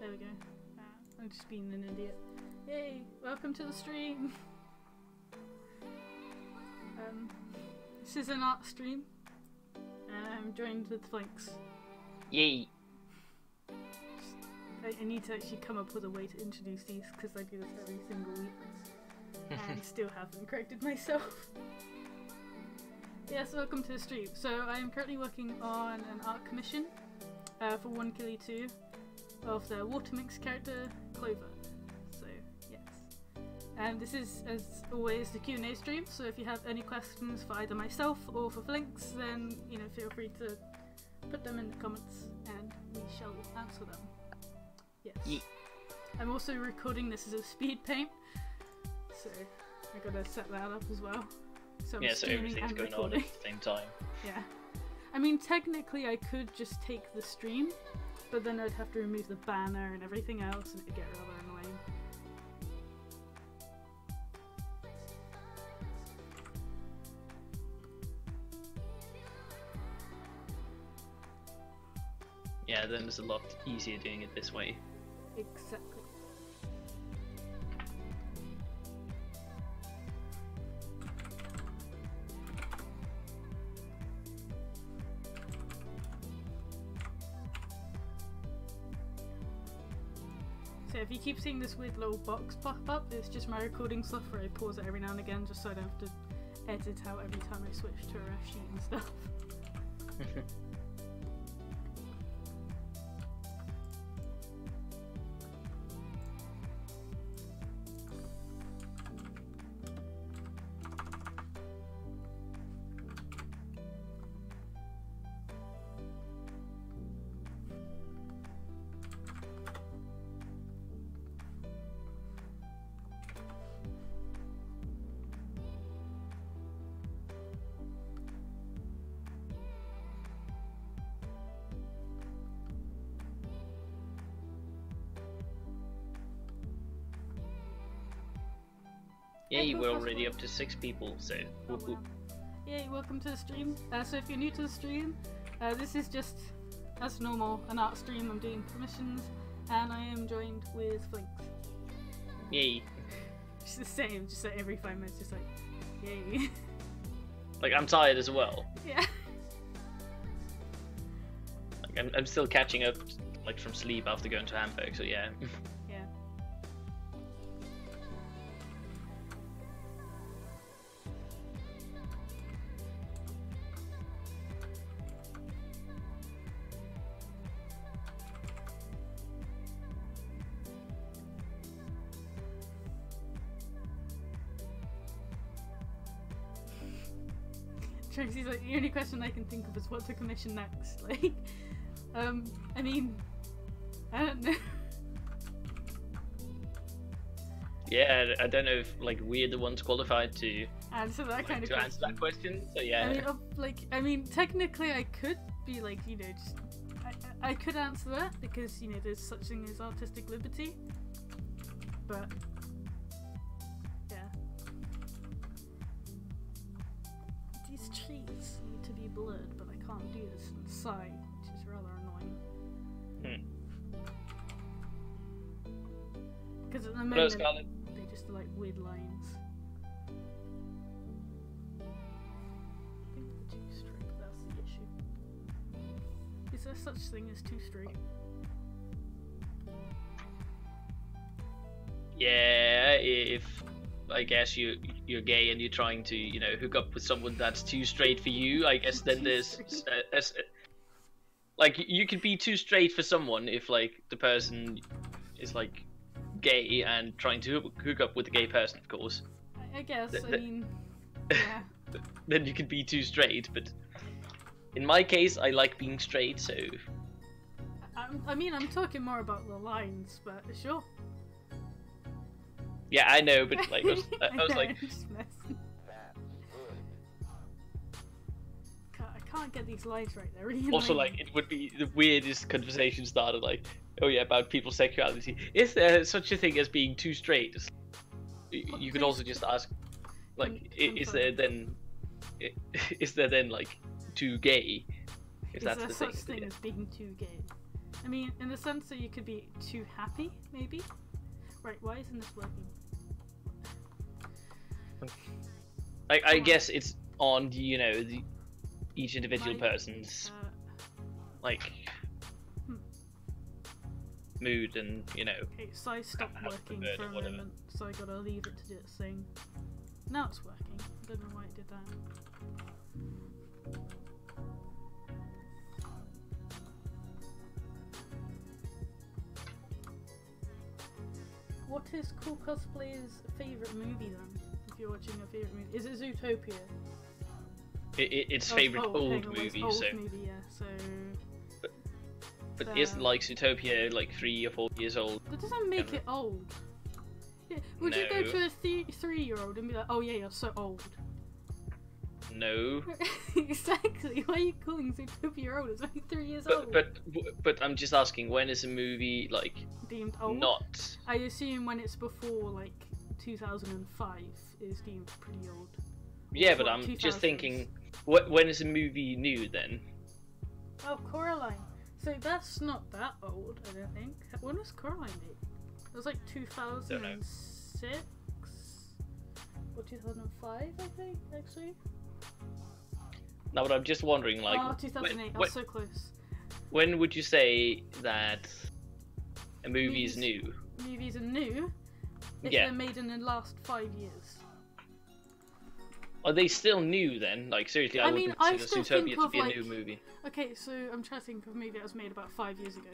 There we go. I'm just being an idiot. Yay! Welcome to the stream! This is an art stream, and I'm joined with Flinx. Yay! I need to actually come up with a way to introduce these, because I do this every single week, and still haven't corrected myself. Yes, welcome to the stream. So I am currently working on an art commission for 1Killy 2 of the Watermix character Clover. So yes, and this is, as always, the Q&A stream. So if you have any questions for either myself or for Flinx, then feel free to put them in the comments, and we shall answer them. Yes. Yeet. I'm also recording this as a speed paint, so I gotta set that up as well. So I'm so everything's going on at the same time. Yeah. I mean, technically I could just take the stream, but then I'd have to remove the banner and everything else, and it'd get rather annoying. Yeah, then it's a lot easier doing it this way. Exactly. So if you keep seeing this weird little box pop up, it's just my recording software. I pause it every now and again just so I don't have to edit out every time I switch to a ref sheet and stuff. Yay, we're already up to 6 people, so whoop whoop. Yay, welcome to the stream. So if you're new to the stream, this is just, as normal, an art stream. I'm doing commissions, and I am joined with Flinx. Yay. It's the same, just like every 5 minutes, just like, yay. Like, I'm tired as well. Yeah. Like, I'm still catching up, like, from sleep after going to Hamburg, so yeah. Yeah. Tracy's like, the only question I can think of is what to commission next. Like, I mean, I don't know. Yeah, I don't know if like we're the ones qualified to answer that kind of question. Answer that question. So yeah. I mean, technically, I could be like, just I could answer that because there's such thing as artistic liberty, but. Trees need to be blurred, but I can't do this inside, which is rather annoying. Because at the moment they just are like weird lines. I think the 2 straight, that's the issue. Is there such thing as 2 straight? Yeah, if I guess you're gay and you're trying to hook up with someone that's too straight for you, I guess then there's like you could be too straight for someone if like the person is like gay and trying to hook up with a gay person, of course. I guess. I mean, yeah. Then you could be too straight, but in my case, I like being straight, so. I mean, I'm talking more about the lines, but sure. Yeah, I know, but like, I was like, I can't get these lines right. They're really also annoying. like it would be the weirdest conversation started like, oh yeah, about people's sexuality. Is there such a thing as being too straight? You could also just ask, like, is there then like too gay? If that's the thing. Is there such thing as being too gay? I mean, in the sense that you could be too happy, maybe. Right? Why isn't this working? I guess it's on each individual person's like mood and Okay, so I stopped working for a moment, so I gotta leave it to do its thing. Now it's working. I don't know why it did that. What is Cool Cosplay's favourite movie then? If you're watching a favourite movie, is it Zootopia? It's favourite old movie, old so. Movie, yeah. So. But isn't like Zootopia like 3 or 4 years old? That doesn't make it old. Yeah. Would you go to a 3-year-old and be like, "Oh yeah, you're so old"? No. Exactly. Why are you calling Zootopia old? It's only 3 years old. But I'm just asking, when is a movie like deemed old? Not. I assume when it's before like 2005 is deemed pretty old. Yeah, but I'm just thinking, when is a movie new then? Oh, Coraline. So that's not that old, I don't think. When was Coraline made? It was like 2006 or 2005, I think, actually. No, but I'm just wondering, like. Oh, 2008. I was so close. When would you say that a movie is new? Movies are new if they're made in the last 5 years. Are they still new then? Like seriously, I wouldn't consider Zootopia to be a new movie. Okay, so I'm trying to think of a movie that was made about 5 years ago.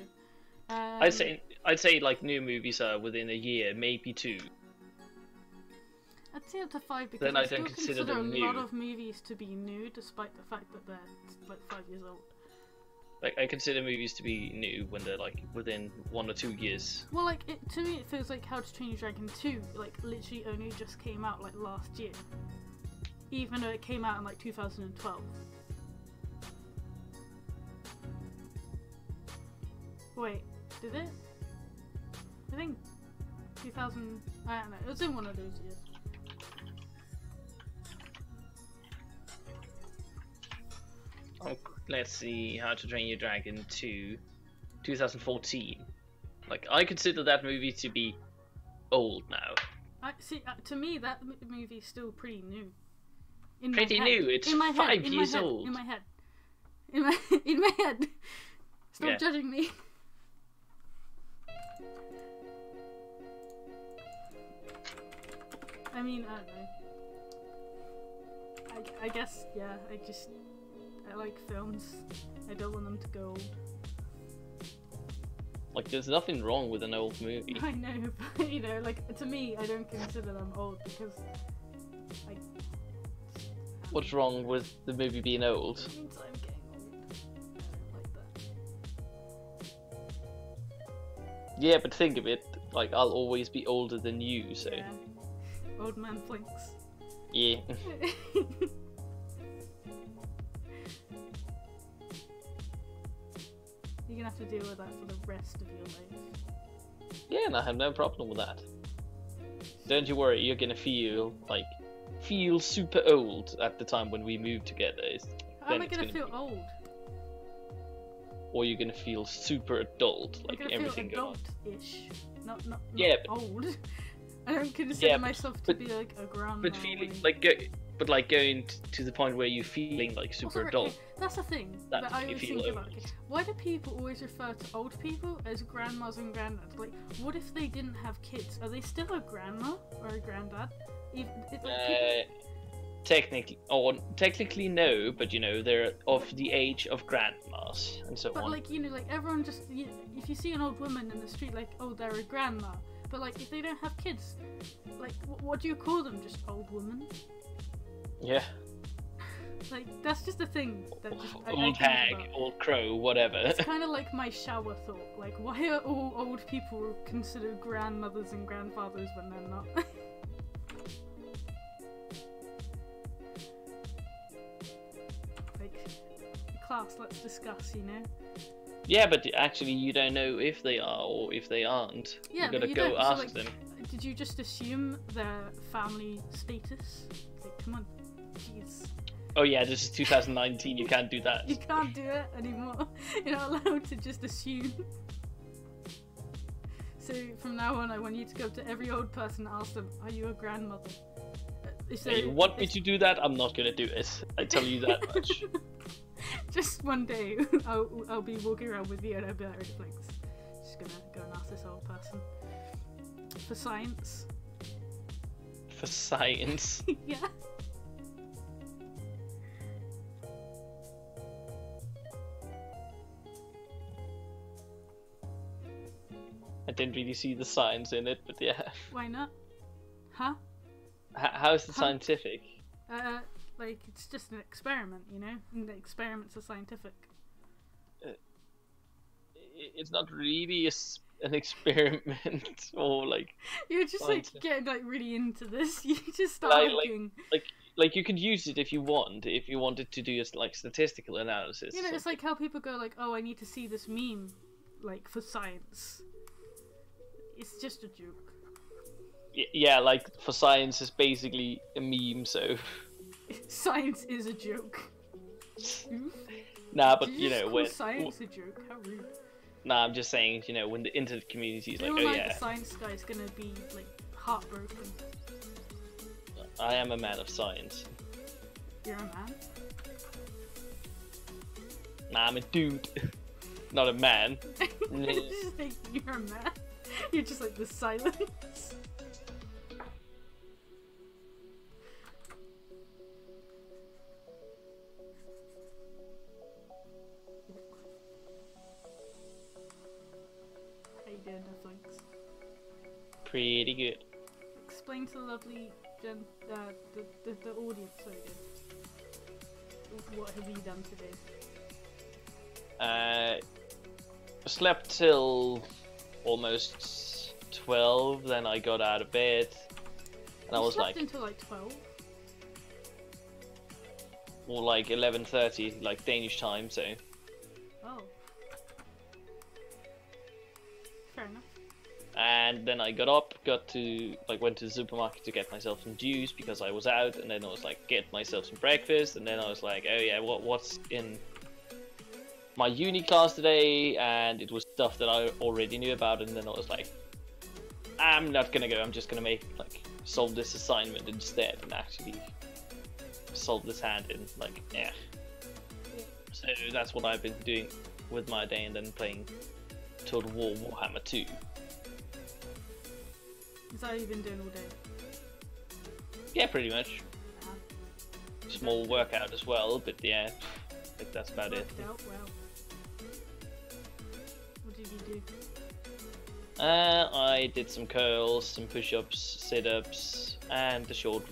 I'd say like new movies are within a year, maybe 2. I'd say up to 5 because then I I still don't consider consider them a new. lot of movies to be new, despite the fact that they're like 5 years old. Like I consider movies to be new when they're like within 1 or 2 years. Well, like to me, it feels like How to Train Your Dragon 2, like literally only just came out like last year, even though it came out in like 2012. Wait, did it? I think 2000. I don't know. It was in one of those years. Oh, let's see, How to Train Your Dragon 2, 2014. Like I consider that movie to be old now. To me, that movie is still pretty new. Pretty new. It's 5 years old. In my head. In my head. Stop judging me. I mean, I don't know. I guess, yeah, I like films. I don't want them to go old. Like, there's nothing wrong with an old movie. I know, but, you know, like, to me, I don't consider them old because, like... What's wrong with the movie being old? It means I'm getting old. I don't like that. Yeah, but think of it, like, I'll always be older than you, so... Yeah. Old man Flinx. Yeah. You're gonna have to deal with that for the rest of your life. Yeah, and I have no problem with that. Don't you worry, you're gonna feel super old at the time when we move together. How am I gonna feel old? Or you're gonna feel super adult, like everything feel going on. adult-ish, not yeah, old. I don't consider myself to be like a grandma. But feeling going to the point where you're feeling like super adult. Okay, that's the thing that I always think about. Okay, why do people always refer to old people as grandmas and granddads? Like, what if they didn't have kids? Are they still a grandma or a granddad? Technically no, but you know they're of the age of grandmas and so on. But like like everyone just if you see an old woman in the street, like they're a grandma. But like if they don't have kids, like what do you call them? Just old woman? Yeah. Like that's just a thing that just old hag, old crow, whatever. It's kind of like my shower thought. Like why are all old people considered grandmothers and grandfathers when they're not? Like class, let's discuss. You know. Yeah, but actually you don't know if they are or if they aren't. Yeah, you gotta go ask them. Did you just assume their family status? Like, come on, jeez. Oh yeah, this is 2019. You can't do that. You can't do it anymore. You're not allowed to just assume. So from now on, I want you to go to every old person and ask them, "Are you a grandmother?" Hey, you want me to do that? I'm not gonna do it. I tell you that much. Just one day, I'll be walking around with you and I'll be like, Flinx. Just gonna go and ask this old person for science. For science. Yeah. I didn't really see the science in it, but yeah. Why not? Huh? How is it scientific? Like, it's just an experiment, you know? And the experiments are scientific. It's not really an experiment, or like... You're just scientific. like getting like really into this. You just start looking. Like you could use it if you wanted to do like statistical analysis. You know, it's like how people go like, "Oh, I need to see this meme, like for science." It's just a joke. Yeah, like for science is basically a meme, so. Science is a joke. Nah, but Did you know just when. call science a joke? How rude. Nah, I'm just saying, you know, when the internet community is like, Feel oh like yeah, the science guy's gonna be like heartbroken. I am a man of science. You're a man? Nah, I'm a dude, not a man. I just think you're a man. You're just like the silence. How you doing, Flinx? Pretty good. Explain to the lovely the audience, sorry, what have you done today? Slept till almost 12, then I got out of bed, and I was slept like, until like 12? or like 11:30, like Danish time, so. Oh. Fair enough. And then I got up, went to the supermarket to get myself some juice because I was out, and then I was like, get myself some breakfast, and then I was like, oh yeah, what's in my uni class today? And it was stuff that I already knew about, and then I was like, I'm not gonna go, I'm just gonna solve this assignment instead, and actually solve this hand in, like, yeah. So that's what I've been doing with my day, and then playing Total War Warhammer 2. Is that what you've been doing all day? Yeah, pretty much. Small workout as well, but yeah, I think that's about it. Worked out well. What did you do? I did some curls, some push-ups, sit-ups, and a short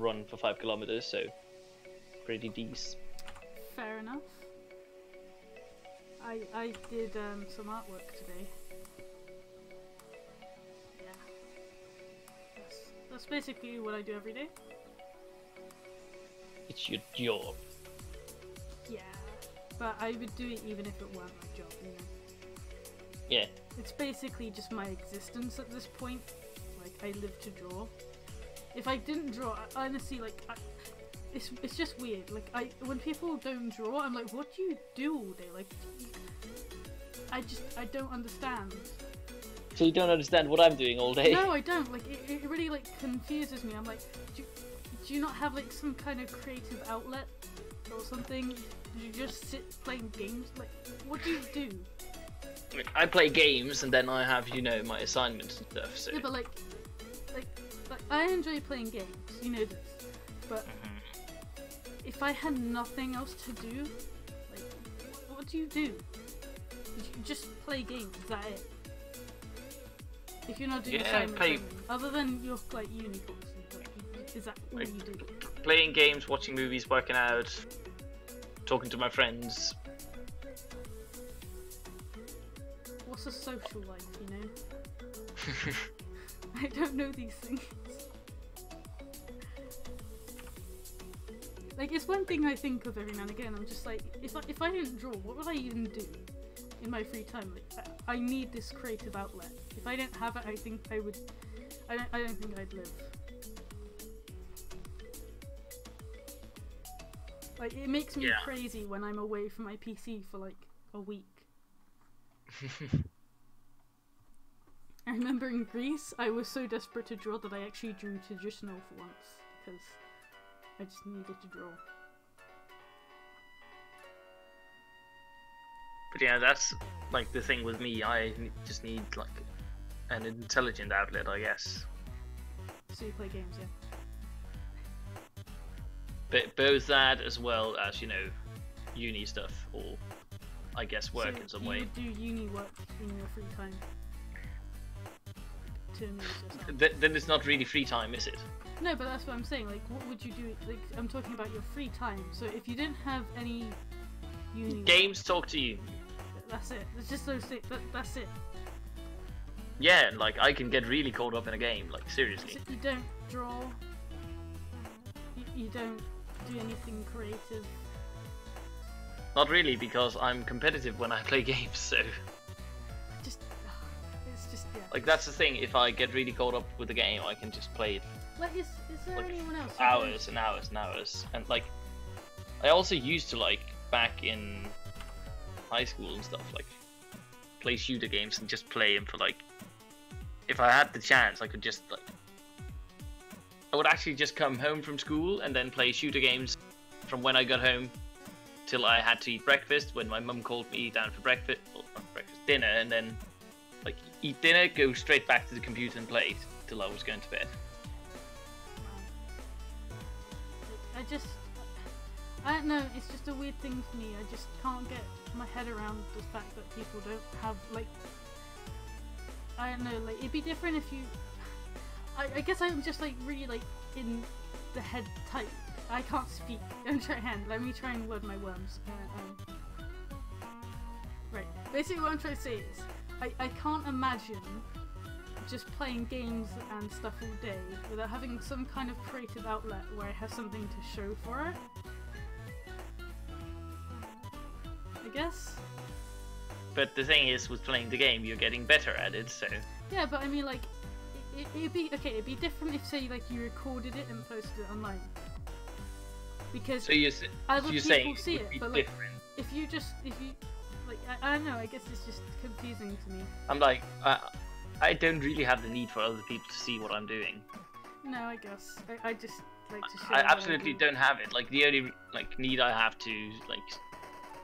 run for 5 kilometers. So pretty decent. Fair enough. I did some artwork today. That's basically what I do every day. It's your job. Yeah, but I would do it even if it weren't my job, you know? Yeah. It's basically just my existence at this point. Like, I live to draw. If I didn't draw, I honestly, like, it's just weird. Like, when people don't draw, I'm like, what do you do all day? Like, I don't understand. So you don't understand what I'm doing all day? No, I don't. Like, it really, like, confuses me. I'm like, do you not have, like, some kind of creative outlet or something? Do you just sit playing games? Like, what do you do? I play games, and then I have, you know, my assignments and stuff, so... Yeah, but, like, I enjoy playing games, you know this. But if I had nothing else to do, like, what do you do? You just play games, is that it? If you're not doing assignments, other than your like uni courses, is that all you do? Playing games, watching movies, working out, talking to my friends. What's a social life, you know? I don't know these things. Like, it's one thing I think of every now and again. I'm just like, if I didn't draw, what would I even do in my free time? Like, I need this creative outlet. If I didn't have it, I think I would. I don't think I'd live. Like, it makes me Yeah. crazy when I'm away from my PC for like a week. I remember in Greece, I was so desperate to draw that I actually drew traditional for once, because I just needed to draw. But yeah, that's like the thing with me. Just need like an intelligent outlet, I guess. So you play games, yeah? But both that as well as, you know, uni stuff, or I guess work So in some you way. would do uni work in your free time to amuse yourself. Then it's not really free time, is it? No, but that's what I'm saying. Like, what would you do? Like, I'm talking about your free time. So if you didn't have any uni Games talk to you. that's it. It's just those things. That's it. Yeah, like I can get really caught up in a game, like seriously. So you don't draw. You don't do anything creative. Not really, because I'm competitive when I play games, so Just, it's just yeah. like that's the thing. If I get really caught up with the game, I can just play it Like, is there like anyone else? who hours and hours and hours. And like, I also used to like back in high school and stuff, like play shooter games and just play them for like. If I had the chance, I could just like. I would actually just come home from school and then play shooter games from when I got home till I had to eat breakfast. When my mum called me down for breakfast, well, not breakfast, dinner, and then like eat dinner, go straight back to the computer and play till I was going to bed. I don't know, it's just a weird thing for me. I just can't get my head around the fact that people don't have, like, I don't know, like, it'd be different if you, I guess I'm just, like, really, like, in the head type. I can't speak. I'm trying, let me try and word my worms. Right, basically what I'm trying to say is, I can't imagine just playing games and stuff all day without having some kind of creative outlet where I have something to show for it. I guess? But the thing is, with playing the game, you're getting better at it, so... Yeah, but I mean, like, it'd be, okay, it'd be different if, say, like, you recorded it and posted it online. Because So you're other you're people saying see it it, would be but, like, different. if you, like, I don't know, I guess it's just confusing to me. I'm like, I don't really have the need for other people to see what I'm doing. No, I guess. I just like to share I what absolutely do. don't have it. Like, the only, like, need I have to, like,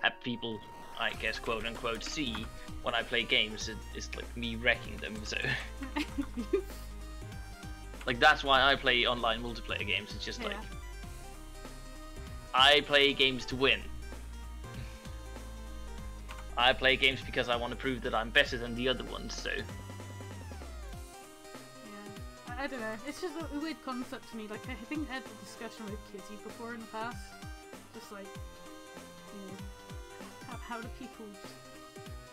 have people, I guess, quote unquote, see when I play games is like me wrecking them, so... Like, that's why I play online multiplayer games. It's just like... Yeah. I play games to win. I play games because I want to prove that I'm better than the other ones, so... Yeah, I don't know. It's just a weird concept to me. Like, I think I had a discussion with Kizzy before in the past. Just like, you know, how do people just...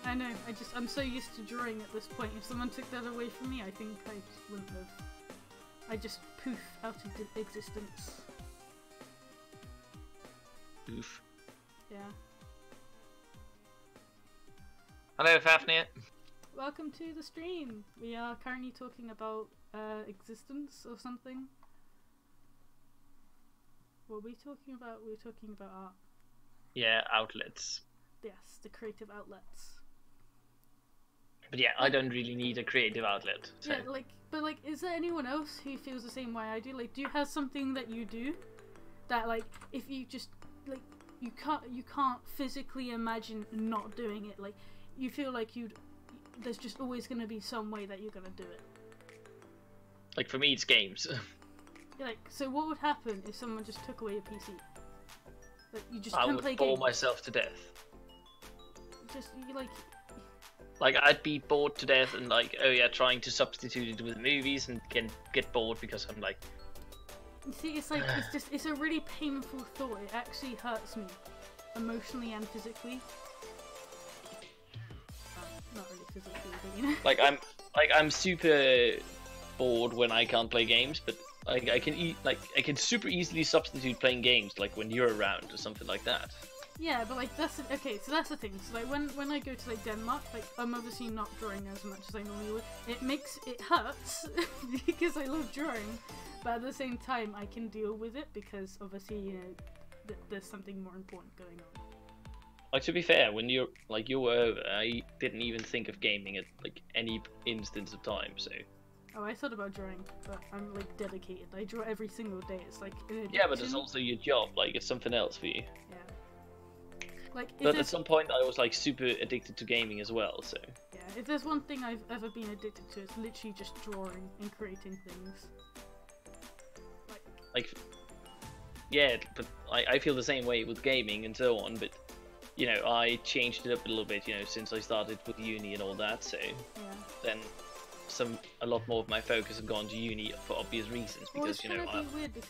I know, I'm so used to drawing at this point. If someone took that away from me, I think I just wouldn't have. I just poof out of existence. Oof. Yeah. Hello, Fafnir. Welcome to the stream. We are currently talking about existence or something. What were we talking about? We were talking about art. Yeah, outlets. Yes, the creative outlets. But yeah, I don't really need a creative outlet. So. Yeah, like, but like, is there anyone else who feels the same way I do? Like, do you have something that you do that, like, if you just, like, you can't physically imagine not doing it? Like, you feel like there's just always going to be some way that you're going to do it. Like, for me, it's games. Yeah, like, so what would happen if someone just took away your PC? Like, you just I couldn't would play bore games. myself to death. Just, you like... Like, I'd be bored to death and, like, oh yeah, trying to substitute it with movies and get bored because I'm like... You see, it's like, it's a really painful thought. It actually hurts me. Emotionally and physically. Not really physically, but you know. Like, I'm super bored when I can't play games, but I can super easily substitute playing games, like, when you're around or something like that. Yeah, but like okay, so that's the thing. So like when I go to like Denmark, like I'm obviously not drawing as much as I normally would. It hurts because I love drawing, but at the same time I can deal with it because obviously, you know, that there's something more important going on. Like, to be fair, when you were over, I didn't even think of gaming at like any instance of time. So. Oh, I thought about drawing, but I'm like dedicated. I draw every single day. It's like an addiction. Yeah, but it's also your job. Like, it's something else for you. Yeah. Like, but at some point, I was like super addicted to gaming as well. So. Yeah, if there's one thing I've ever been addicted to, it's literally just drawing and creating things. Like. Yeah, but I feel the same way with gaming and so on. But you know, I changed it up a little bit. You know, since I started with uni and all that. So. Yeah. Then. A lot more of my focus has gone to uni for obvious reasons, because you know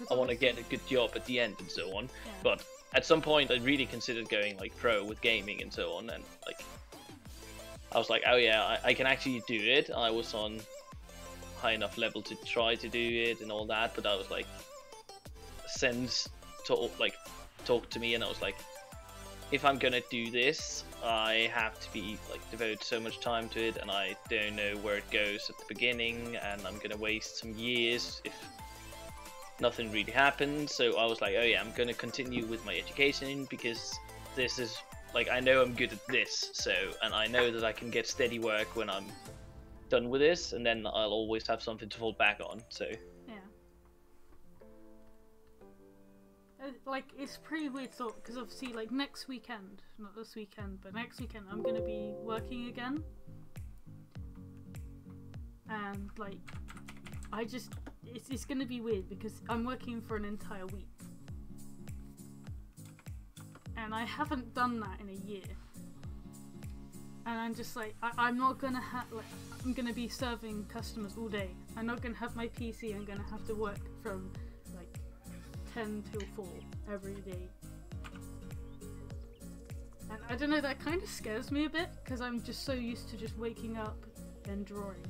I want to get a good job at the end and so on. Yeah. But at some point I really considered going like pro with gaming and so on, and like I was like, oh yeah, I can actually do it. I was on high enough level to try to do it and all that, but I was like, Sen's talked to me, and I was like, if I'm gonna do this, I have to be like devote so much time to it, and I don't know where it goes at the beginning, and I'm gonna waste some years if nothing really happens. So I was like, oh yeah, I'm gonna continue with my education, because this is like, I know I'm good at this, so, and I know that I can get steady work when I'm done with this, and then I'll always have something to fall back on. So yeah. Like, it's pretty weird thought, because obviously, like, next weekend, not this weekend, but next weekend, I'm gonna be working again. And, like, it's gonna be weird, because I'm working for an entire week. And I haven't done that in a year. And I'm just like, I'm not gonna I'm gonna be serving customers all day. I'm not gonna have my PC, I'm gonna have to work from 10 till 4 every day. And I don't know, that kind of scares me a bit, because I'm just so used to just waking up and drawing.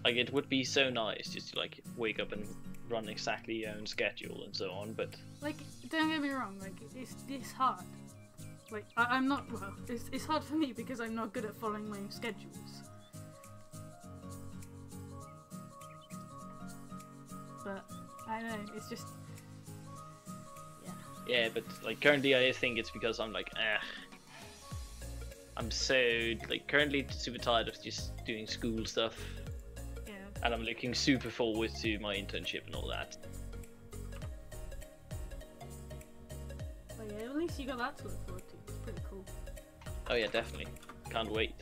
like, it would be so nice just to like wake up and run exactly your own schedule and so on, but like, don't get me wrong, like, it's hard. Like, I'm not, well, it's hard for me because I'm not good at following my own schedules. But I don't know, it's just, yeah. Yeah, but like currently I think it's because I'm like, I'm so like currently super tired of just doing school stuff. Yeah. And I'm looking super forward to my internship and all that. But yeah, at least you got that to look forward to. It's pretty cool. Oh yeah, definitely. Can't wait.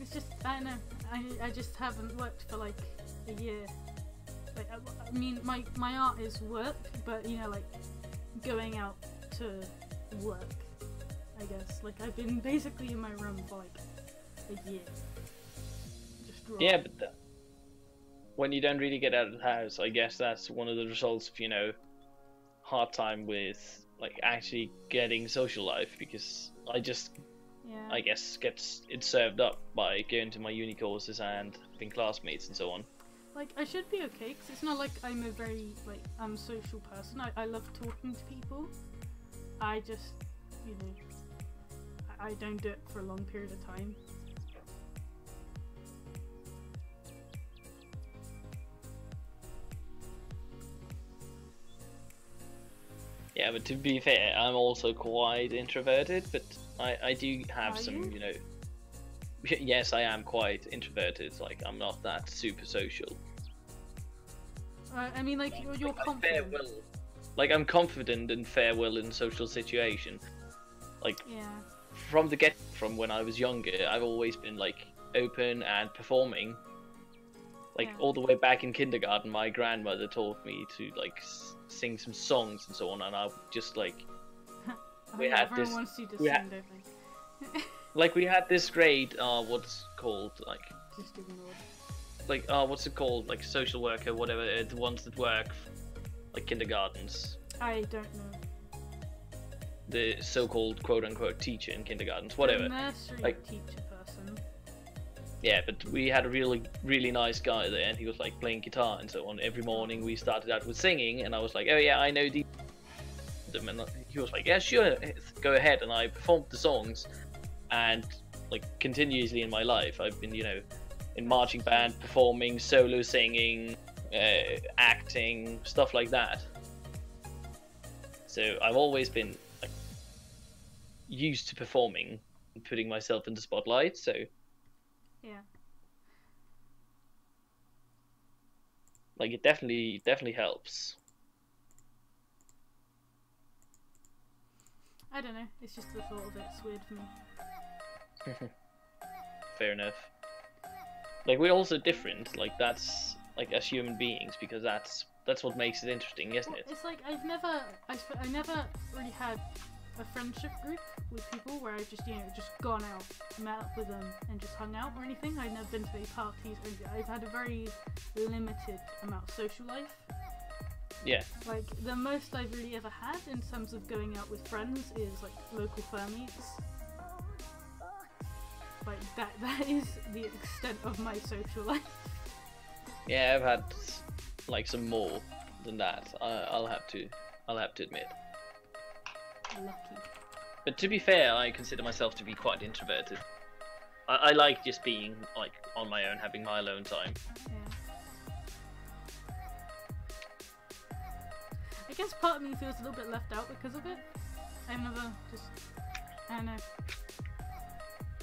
It's just, I don't know, I just haven't worked for like a year. Like, I mean, my art is work, but you know, like, going out to work, I guess. Like, I've been basically in my room for like a year. Just drawing. Yeah, but when you don't really get out of the house, I guess that's one of the results of, you know, hard time with like actually getting social life, because I just, yeah. I guess, gets it served up by going to my uni courses and having classmates and so on. Like, I should be okay, because it's not like I'm a very, like, social person. I love talking to people. I just, you know, I don't do it for a long period of time. Yeah, but to be fair, I'm also quite introverted, but I do have some, you know... Yes, I am quite introverted. Like, I'm not that super social. I mean, like, you're confident. Like, I'm confident and fare well in social situation. Like, yeah. From when I was younger, I've always been like open and performing. Like, yeah. All the way back in kindergarten, my grandmother taught me to like sing some songs and so on, and I just like we had everyone this. wants you to sing, don't they? Like, we had this grade, what's called, like... Just ignored. Like, what's it called? Like, social worker, whatever, the ones that work, like, kindergartens. I don't know. The so-called quote-unquote teacher in kindergartens, whatever. The nursery like, teacher person. Yeah, but we had a really, really nice guy there, and he was, like, playing guitar and so on. Every morning we started out with singing, and I was like, oh yeah, I know these... And he was like, yeah, sure, go ahead, and I performed the songs. and like continuously in my life, I've been, you know, in marching band, performing, solo singing, acting, stuff like that. So I've always been like used to performing and putting myself in the spotlight. So Yeah. like it definitely helps. I don't know. It's just the thought of it's weird for me. Fair enough. Like we're also different. Like that's like as human beings, because that's what makes it interesting, isn't it? It's like I never really had a friendship group with people where I've just, you know, just gone out, met up with them and just hung out or anything. I've never been to any parties or anything. I've had a very limited amount of social life. Yeah. Like the most I've really ever had in terms of going out with friends is like local firm meets. Like that is the extent of my social life. Yeah, I've had like some more than that. I'll have to admit. Lucky. But to be fair, I consider myself to be quite introverted. I like just being like on my own, having my alone time. Yeah. I guess part of me feels a little bit left out because of it. I've never just, I don't know,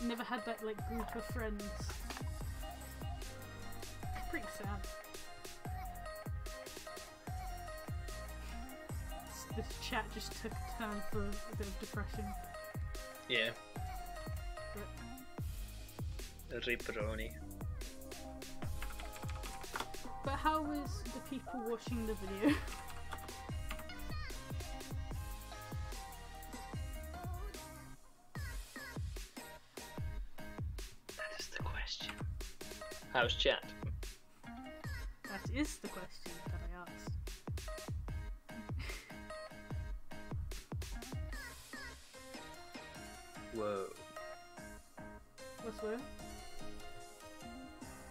never had that like group of friends. It's pretty sad. This chat just took a turn for a bit of depression. Yeah. Ripperoni. But how was the people watching the video? That is the question. How's chat? That is the question that I asked. Whoa. What's wrong?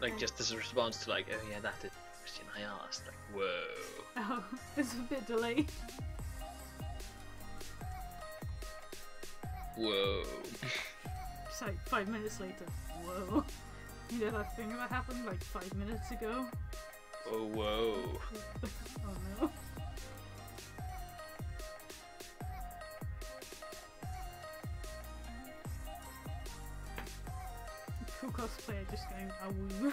Like just as a response to like, oh yeah, that's the question I asked. Like, whoa. Oh, it's a bit delayed. Whoa. It's like 5 minutes later. Whoa. You know that thing that happened like 5 minutes ago? Oh whoa. Oh no. Cool cosplayer just going awoo.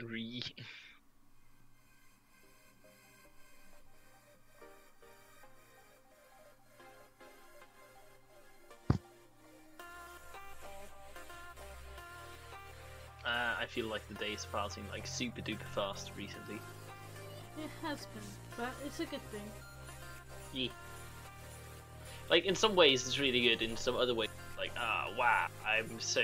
Re. I feel like the day's passing like super duper fast recently. It has been, but it's a good thing. Yeah. Like in some ways it's really good, in some other ways like wow, I'm so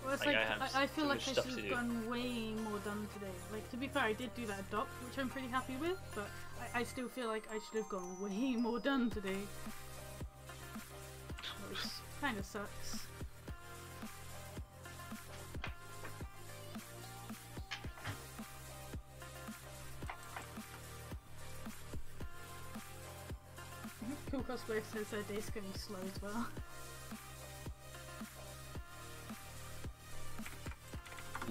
Well, it's like, like, I feel so like much I stuff should to have do. gotten way more done today. Like, to be fair, I did do that doc, which I'm pretty happy with, but I still feel like I should have gotten way more done today. Which kind of sucks. Cool cosplayer says their day's going slow as well.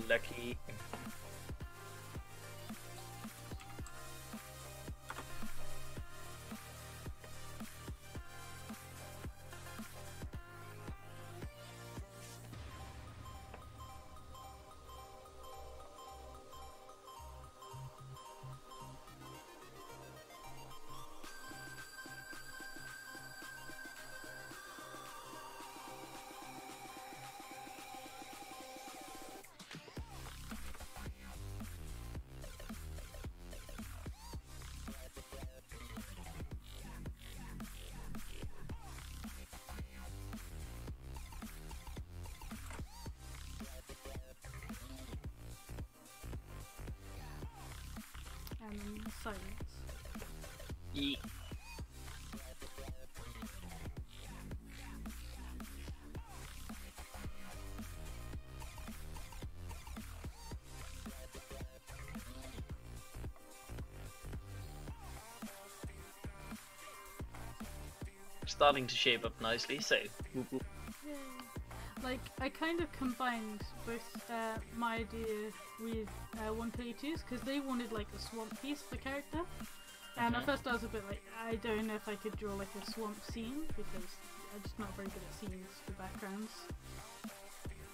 Lucky. and then silence. Yeah. Starting to shape up nicely, so whoop, whoop. Yay. Like, I kind of combined both my idea with 1K2's because they wanted like a swamp piece for the character. And at first I was a bit like, I don't know if I could draw like a swamp scene because I'm just not very good at scenes for backgrounds.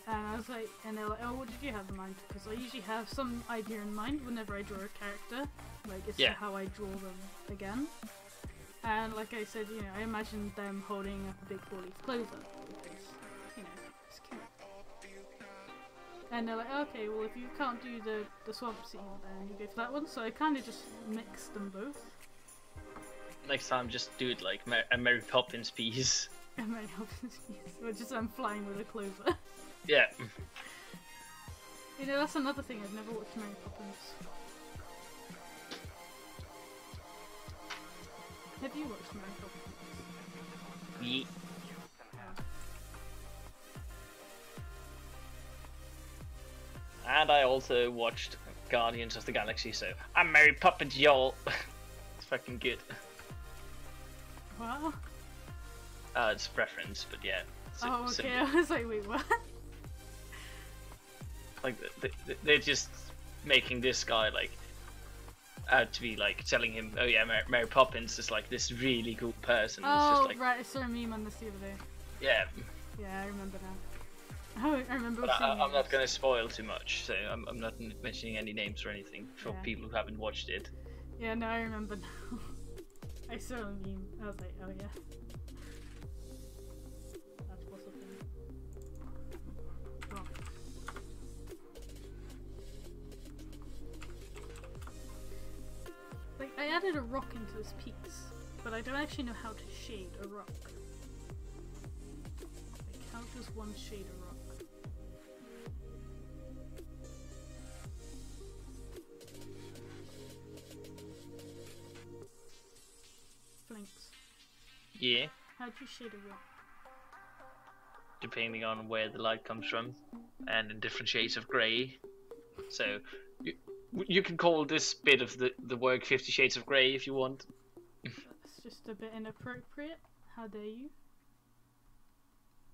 And I was like, and they're like, oh, what did you have in mind? Because I usually have some idea in mind whenever I draw a character, like it's how I draw them again. And like I said, you know, I imagined them holding up a big four-leaf clover because, you know, it's cute. And they're like, okay, well if you can't do the swamp scene, then you go for that one. So I kind of just mixed them both. Next time, just do it like a Mary Poppins piece. A Mary Poppins piece, or just I'm flying with a clover. Yeah. You know, that's another thing, I've never watched Mary Poppins. Have you watched Mary Poppins? Yeah. And I also watched Guardians of the Galaxy, so I'm Mary Poppins, y'all. It's fucking good. Wow. It's preference, but yeah. Oh, okay. I was like, wait, what? Like they're just making this guy like out to be like telling him, oh yeah, Mary Poppins is like this really cool person. Oh, it's just like, right. I saw a meme on this the other day. Yeah. Yeah, I remember now. Oh, I remember. But I'm not gonna spoil too much, so I'm not mentioning any names or anything for people who haven't watched it. Yeah, no, I remember now. I saw a meme. I was like, oh yeah. That's what's up there. Rock. Like, I added a rock into this piece, but I don't actually know how to shade a rock. Like, how does one shade a rock? Flinx. Yeah. How do you shade a rock? Depending on where the light comes from, and in different shades of grey. So you can call this bit of the work 50 Shades of Grey if you want. That's just a bit inappropriate. How dare you?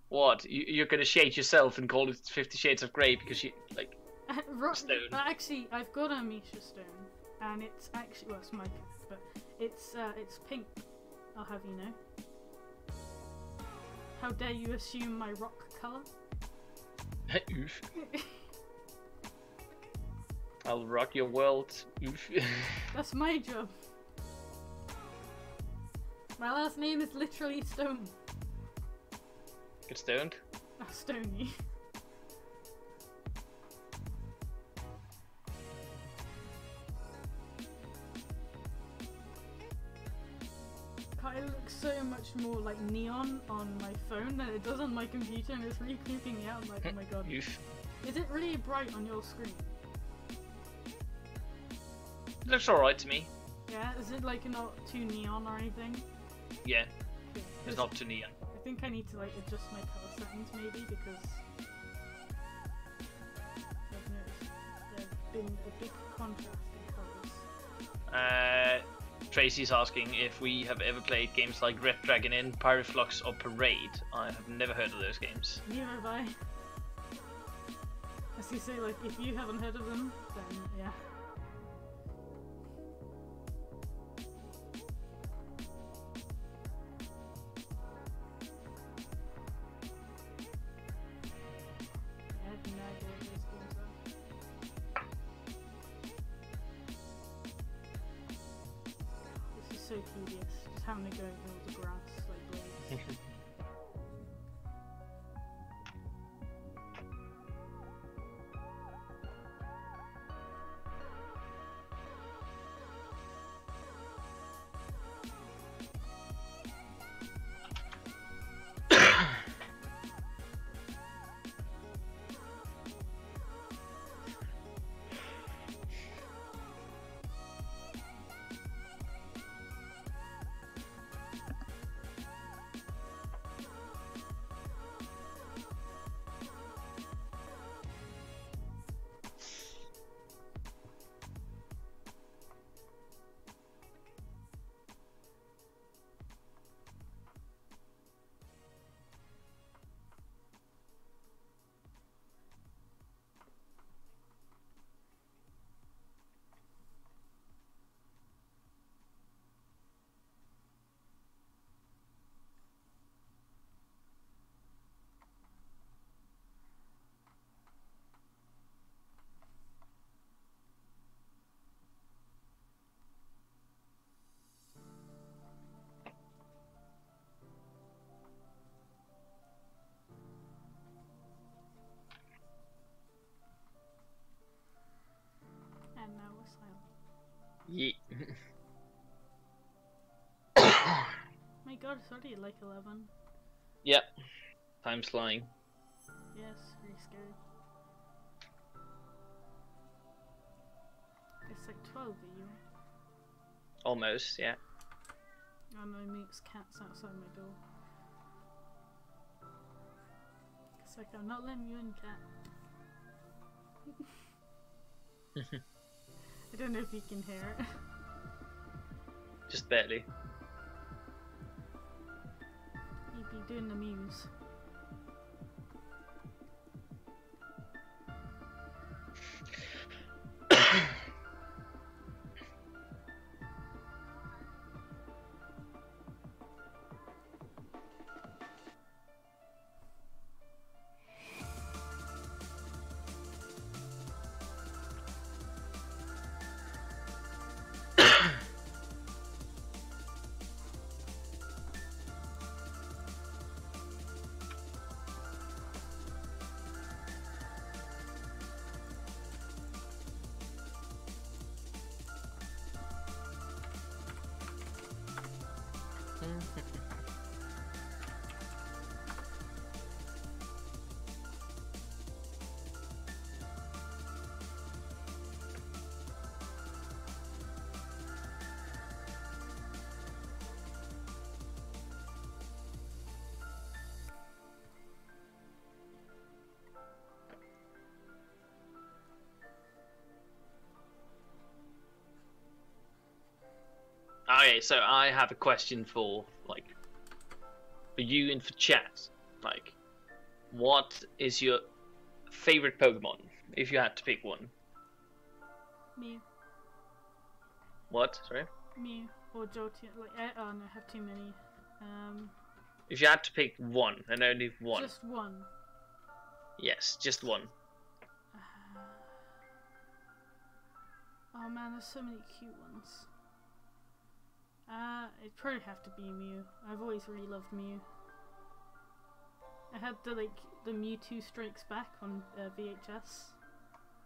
What? You're gonna shade yourself and call it 50 Shades of Grey because you like stone? Actually, I've got a Misha stone, and it's actually well, it's my pick, but it's pink. I'll have you know. How dare you assume my rock colour? Oof. I'll rock your world. Oof. That's my job. My last name is literally Stone. Get stoned? Oh, Stony. It looks so much more like neon on my phone than it does on my computer, and it's really creeping me out. I'm like, oh my god. Oof. Is it really bright on your screen? Looks alright to me. Yeah, is it like not too neon or anything? Yeah, Yeah, it's not too neon. I think I need to like adjust my color settings maybe because I've noticed there's been a big contrast in colors. Tracy's asking if we have ever played games like Red Dragon Inn, Pyroflux or Parade. I have never heard of those games. Neither have I. As you say, like, if you haven't heard of them, then yeah. I have no idea what those games are. This is so tedious, just having to go over all the grass like blades. My god, it's already like 11. Yep. Time's flying. Yes, really scary. It's like 12 of you. Almost, yeah. Oh no, Moot's cat's outside my door. It's like, I'm not letting you in, cat. I don't know if you can hear it. Just barely. You'd be doing the muse. Okay, so I have a question for you and for chat. Like, what is your favorite Pokemon if you had to pick one? Mew. What? Sorry? Mew or Jolteon. Like, oh no, I have too many. If you had to pick one and only one. Just one. Yes, just one. Oh man, there's so many cute ones. It'd probably have to be Mew. I've always really loved Mew. I had the Mewtwo Strikes Back on VHS.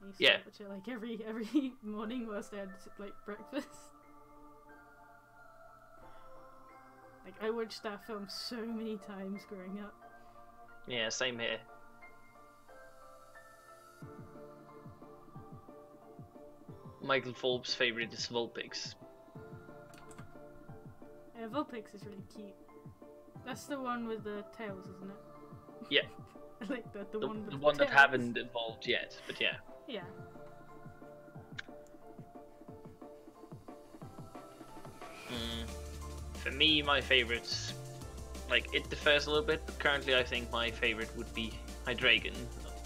I used to watch it like every morning whilst I had like breakfast. Like I watched that film so many times growing up. Yeah, same here. Michael Forbes' favorite is Vulpix. Yeah, Vulpix is really cute. That's the one with the tails, isn't it? Yeah. I like the one with the one tails. that haven't evolved yet, but yeah. Yeah. For me, my favorites, like, it differs a little bit, but currently I think my favorite would be Hydreigon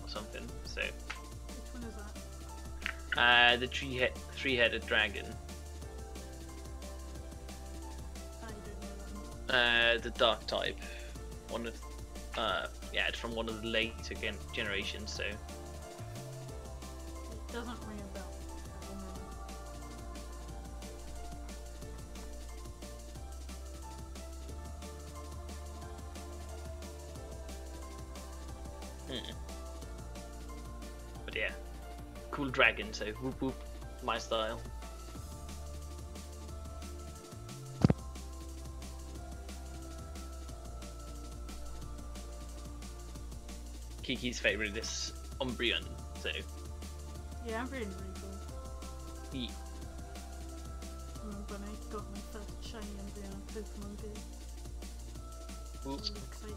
or something, so. Which one is that? The three-headed dragon. I don't know that one. The dark type. One of, yeah, it's from one of the later generations, so. It doesn't ring a bell. I don't know. But yeah, cool dragon, so whoop whoop, my style. Kiki's favorite is Umbreon, so. Yeah, I'm really cool. Yeah. I remember when I got my first shiny Umbreon on Pokemon Go. I was really excited.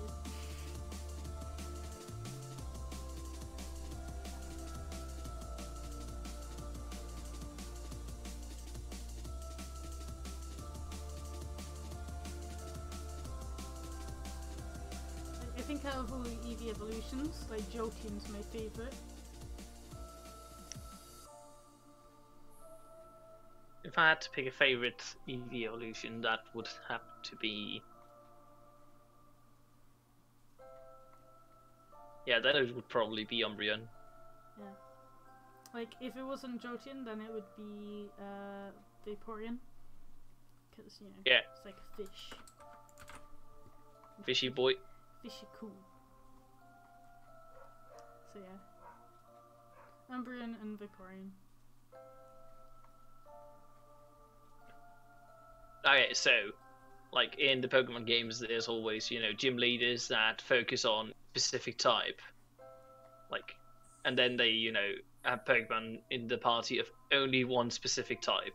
I think out of all the Eevee evolutions, like Jolteon's my favourite. If I had to pick a favorite Eevee evolution, that would have to be. Yeah, then it would probably be Umbreon. Yeah. Like, if it wasn't Jolteon, then it would be Vaporeon. Because, you know, it's like a fish. Fishy boy. Fishy cool. So yeah. Umbreon and Vaporeon. Okay, so like in the Pokemon games, there's always gym leaders that focus on specific type, like, and then they have Pokemon in the party of only one specific type.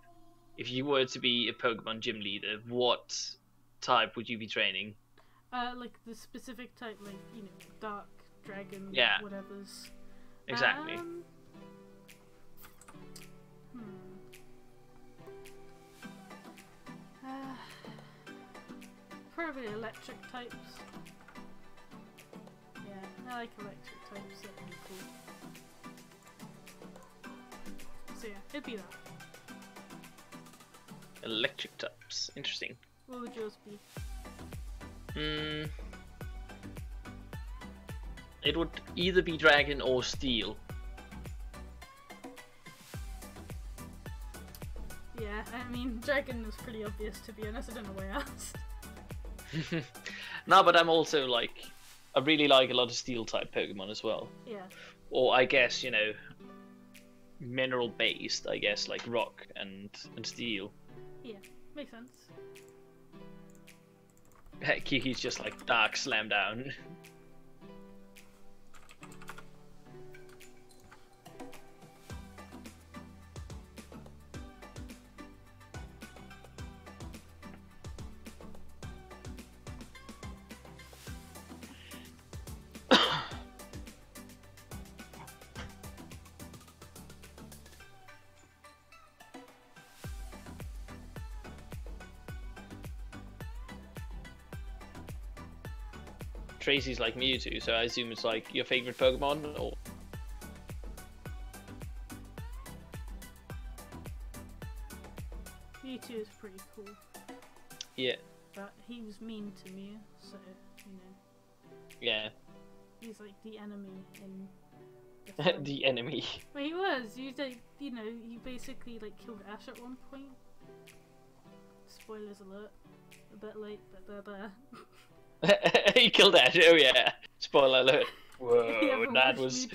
If you were to be a Pokemon gym leader, what type would you be training? Like the specific type, like dark dragon, Yeah. whatever's. Exactly. Probably electric types. Yeah, I like electric types. That'd be cool. So yeah, it'd be that. Electric types. Interesting. What would yours be? It would either be dragon or steel. Yeah, I mean, dragon was pretty obvious to be honest. I don't know why I asked. No, but I'm also like, I really like a lot of steel type Pokemon as well. Yeah. Or I guess mineral based. I guess like rock and steel. Yeah, makes sense. Kiki's just like dark slam down. Tracy's like Mewtwo, so I assume it's like your favorite Pokemon, or Mewtwo is pretty cool. Yeah. But he was mean to me, so Yeah. He's like the enemy in The enemy. Well, he was. You like, you basically like killed Ash at one point. Spoilers alert. A bit late, but they're there. He killed Ash. Oh yeah. Spoiler alert. Whoa, Yeah, that was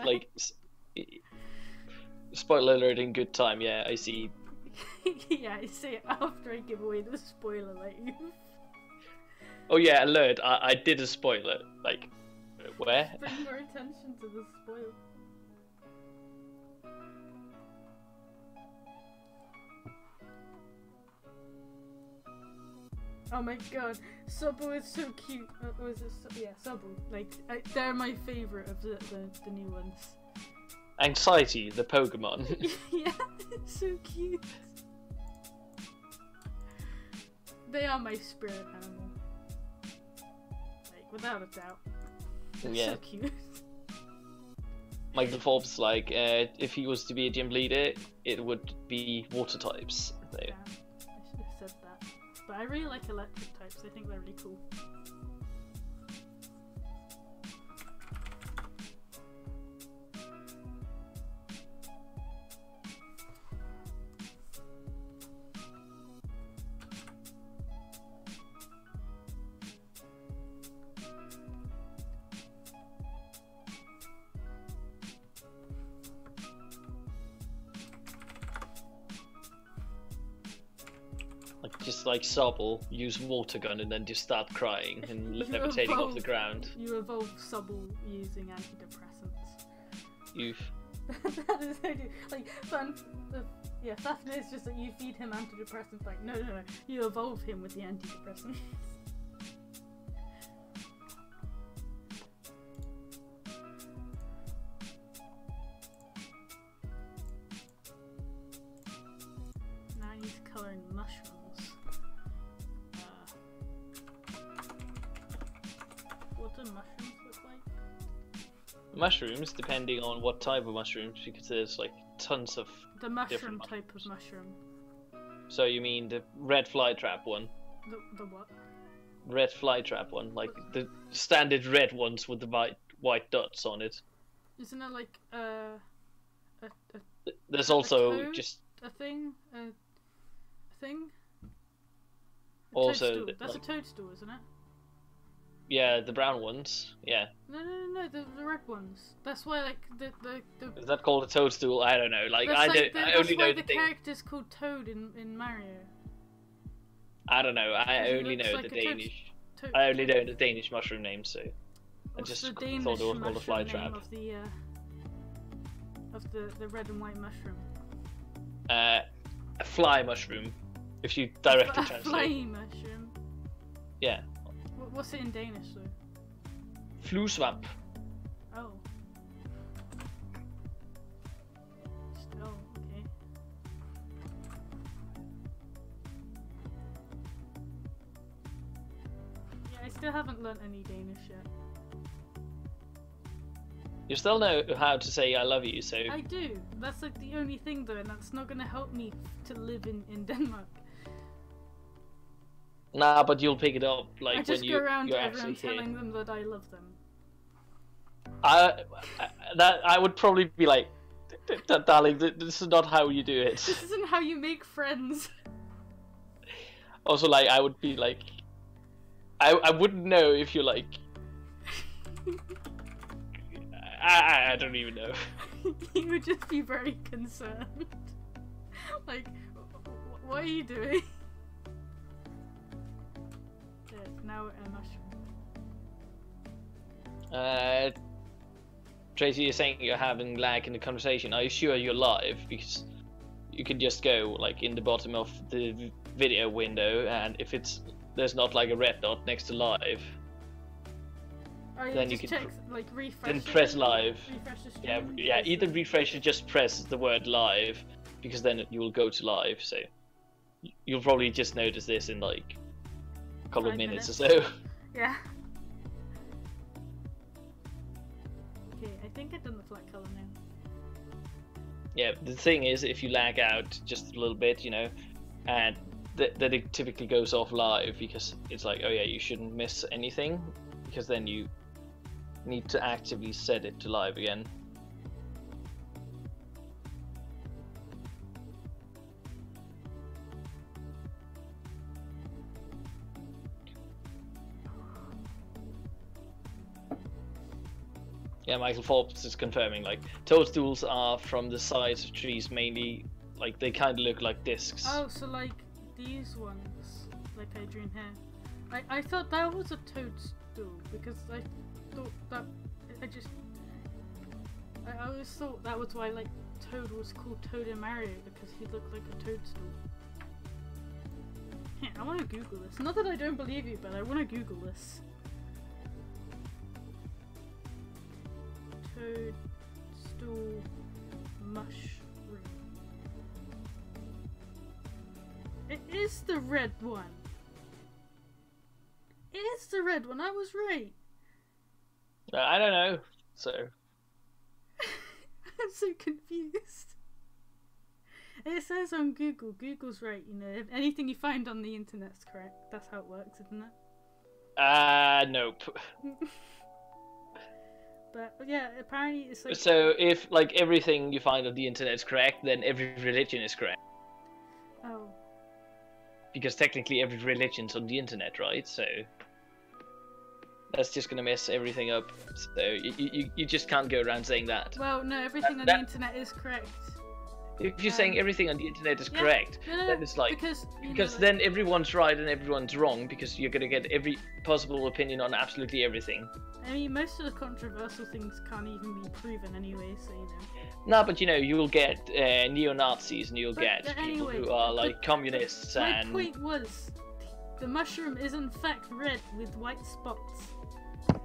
like spoiler alert in good time. Yeah, I see. Yeah, I say it after I give away the spoiler, like you. Oh yeah, alert! I did a spoiler. Like, where? Bring more attention to the spoil. Oh my god, Sobble is so cute. Was it yeah, Sobble. Like, they're my favourite of the new ones. Anxiety, the Pokemon. Yeah, it's so cute. They are my spirit animal. Like, without a doubt. They're Yeah. so cute. Michael Forbes, like, if he was to be a gym leader, it would be water types. So. Yeah, I should have said that. But I really like electric types, I think they're really cool. Just like Sobble, use water gun and then just start crying and levitating off the ground. You evolve Sobble using antidepressants. You've. That is so good. Like, fun. Yeah, Fafnir is just that you feed him antidepressants. Like, no. You evolve him with the antidepressants. Now he's colouring mushrooms. What do mushrooms look like? Mushrooms, depending on what type of mushrooms, because there's like tons of. The mushroom different type of mushroom. So you mean the red flytrap one? The what? Red flytrap one, like the standard red ones with the white dots on it. Isn't it like There's a also toad? just a thing? A thing? A also toadstool. That's like, a toadstool, isn't it? yeah, the brown ones. Yeah. No, the red ones. That's why, like, the Is that called a toadstool? I don't know. Like that's I like don't. the, I that's only why know the the thing. character's called Toad in Mario. I don't know. I It only looks know like the a Danish. to- I only know the Danish mushroom names, so I What's just the thought Danish it was called a mushroom fly name trap. of the red and white mushroom? A fly mushroom, if you directly A translate. fly mushroom. Yeah. What's it in Danish though? Fluesvamp. Oh. Oh, okay. Yeah, I still haven't learnt any Danish yet. You still know how to say I love you, so I do. That's like the only thing though, and that's not gonna help me to live in Denmark. nah, but you'll pick it up like I just when go around you're to actually everyone here. telling them that I love them. I would probably be like, darling, this is not how you do it. This isn't how you make friends. Also, like, I would be like, I wouldn't know if you're like, I don't even know. You would just be very concerned. Like, what are you doing? Yeah, now a mushroom. Tracy, you're saying you're having lag in the conversation. Are you sure you're live? Because you can just go like in the bottom of the video window, and if there's not like a red dot next to live, Oh, then just you can check, like, refresh then it, press live. Refresh the Yeah, stream, yeah. press Either the- refresh or just press the word live, because then you will go to live. So you'll probably just notice this in like a couple of 5 minutes or minutes. so. Yeah. Okay, I think I've done the flat color now. Yeah, the thing is, if you lag out just a little bit, you know, and that it typically goes off live, because it's like, oh yeah, you shouldn't miss anything, because then you need to actively set it to live again. Yeah, Michael Forbes is confirming, like, toadstools are from the sides of trees mainly, like, they kind of look like discs. Oh, so like these ones, like I drew in here. I thought that was a toadstool because I thought that I always thought that was why like Toad was called Toad in Mario, because he looked like a toadstool. Yeah, I want to Google this. Not that I don't believe you, but I want to Google this. Toadstool mushroom. It is the red one. It is the red one. I was right. I don't know, so... I'm so confused. It says on Google. Google's right, you know. If anything you find on the internet's correct. That's how it works, isn't it? Nope. But yeah, apparently it's like. So if, like, everything you find on the internet is correct, then every religion is correct. Oh. Because technically every religion's on the internet, right? So... that's just gonna mess everything up. So you just can't go around saying that. Well, no, everything on the internet is correct. If you're saying everything on the internet is Yeah, correct, no, then it's like... because then everyone's right and everyone's wrong, because you're gonna get every possible opinion on absolutely everything. I mean, most of the controversial things can't even be proven anyway, so you know. No, but you know, you'll get neo-Nazis and you'll But, get people anyway, who are like communists My and... point was, the mushroom is in fact red with white spots.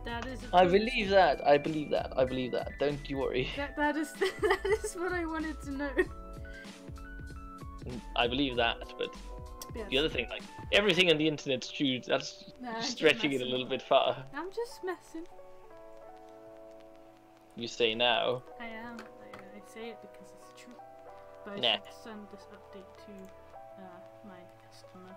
That is. I believe that. I believe that. I believe that. Don't you worry. That is that is what I wanted to know. I believe that, but Yes. the other thing, like, everything on the internet's true, that's Nah, I'm just stretching it a messing. little bit far. I'm just messing. You say now. I am. I say it because it's true. But I Nah. should send this update to my customer.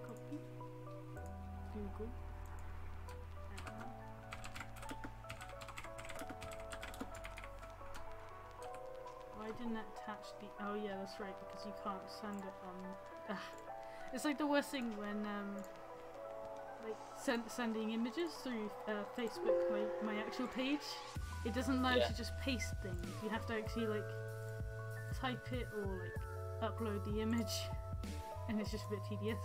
Copy. Google. Why didn't it attach the? Oh yeah, that's right. Because you can't send it on. It's like the worst thing when like sending images through Facebook, my actual page. It doesn't allow you Yeah. to just paste things. You have to actually like type it or like upload the image, and it's just a bit tedious.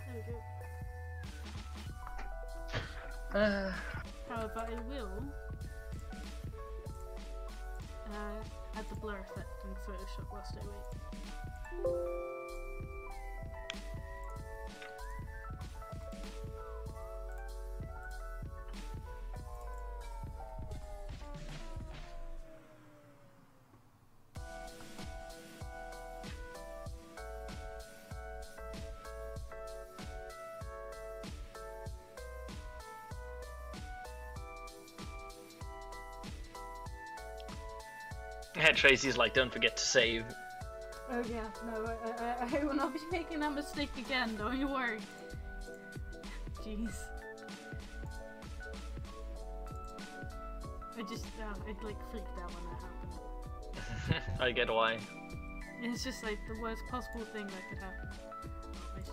There we go. However, I will add the blur effect in Photoshop whilst I wait. Yeah, Tracy's like, don't forget to save. Oh yeah, no, I will not be making that mistake again, don't you worry. Jeez. I like freaked out when that happened. I get why. It's just like the worst possible thing that could happen. I should,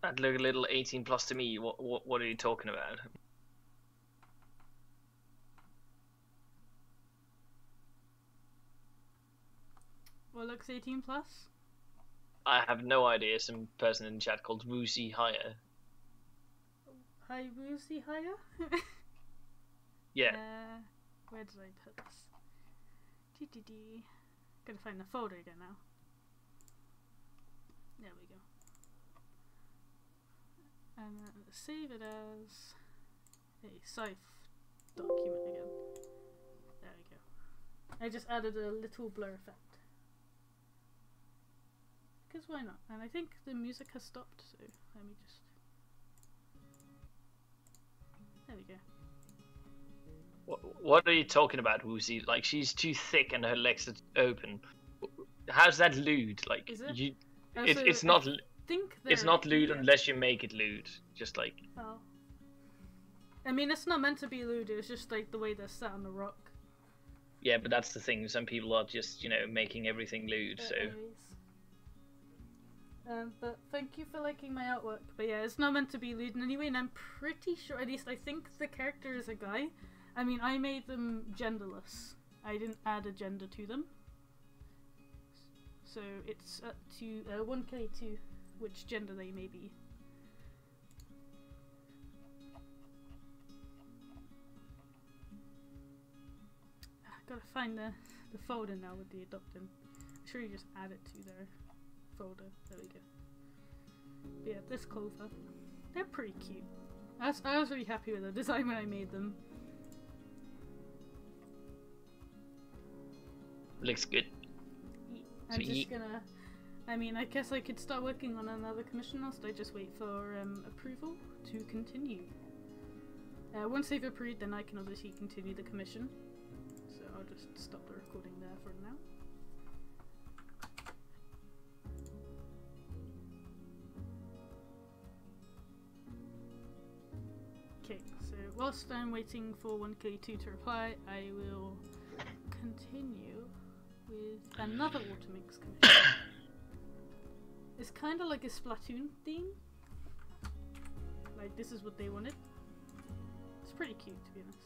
That looked a little 18 plus to me. What are you talking about? what looks 18 plus? I have no idea. Some person in chat called Woozy Hire. Hi, Woozy Hire? Yeah. Where did I put this? Gotta find the folder again now. There we go. And then save it as a scythe document again. There we go. I just added a little blur effect. Because why not? And I think the music has stopped, so let me just... There we go. What are you talking about, Woozy? Like, she's too thick and her legs are open. How's that lewd? Like, Is it? you, So it's not. It's not lewd here. unless you make it lewd. Just like. Oh. I mean, it's not meant to be lewd. It's just like the way they're sat on the rock. Yeah, but that's the thing. Some people are just, making everything lewd. So. But thank you for liking my artwork. But yeah, it's not meant to be lewd in any way, and I'm pretty sure, at least I think the character is a guy. I mean, I made them genderless. I didn't add a gender to them. So it's up to 1K2 which gender they may be. Gotta find the folder now with the adopting. I'm sure you just add it to their folder. There we go. But yeah, this clover. They're pretty cute. I was really happy with the design when I made them. Looks good. I'm just gonna... I mean, I guess I could start working on another commission now, so I just wait for approval to continue. Once they've approved, then I can obviously continue the commission. So I'll just stop the recording there for now. Okay, so whilst I'm waiting for 1K2 to reply, I will continue with another Automix commission. It's kind of like a Splatoon theme. Like, this is what they wanted. It's pretty cute, to be honest.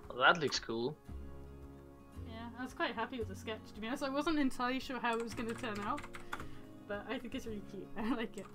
Well, that looks cool. Yeah, I was quite happy with the sketch, to be honest. I wasn't entirely sure how it was going to turn out, but I think it's really cute. I like it.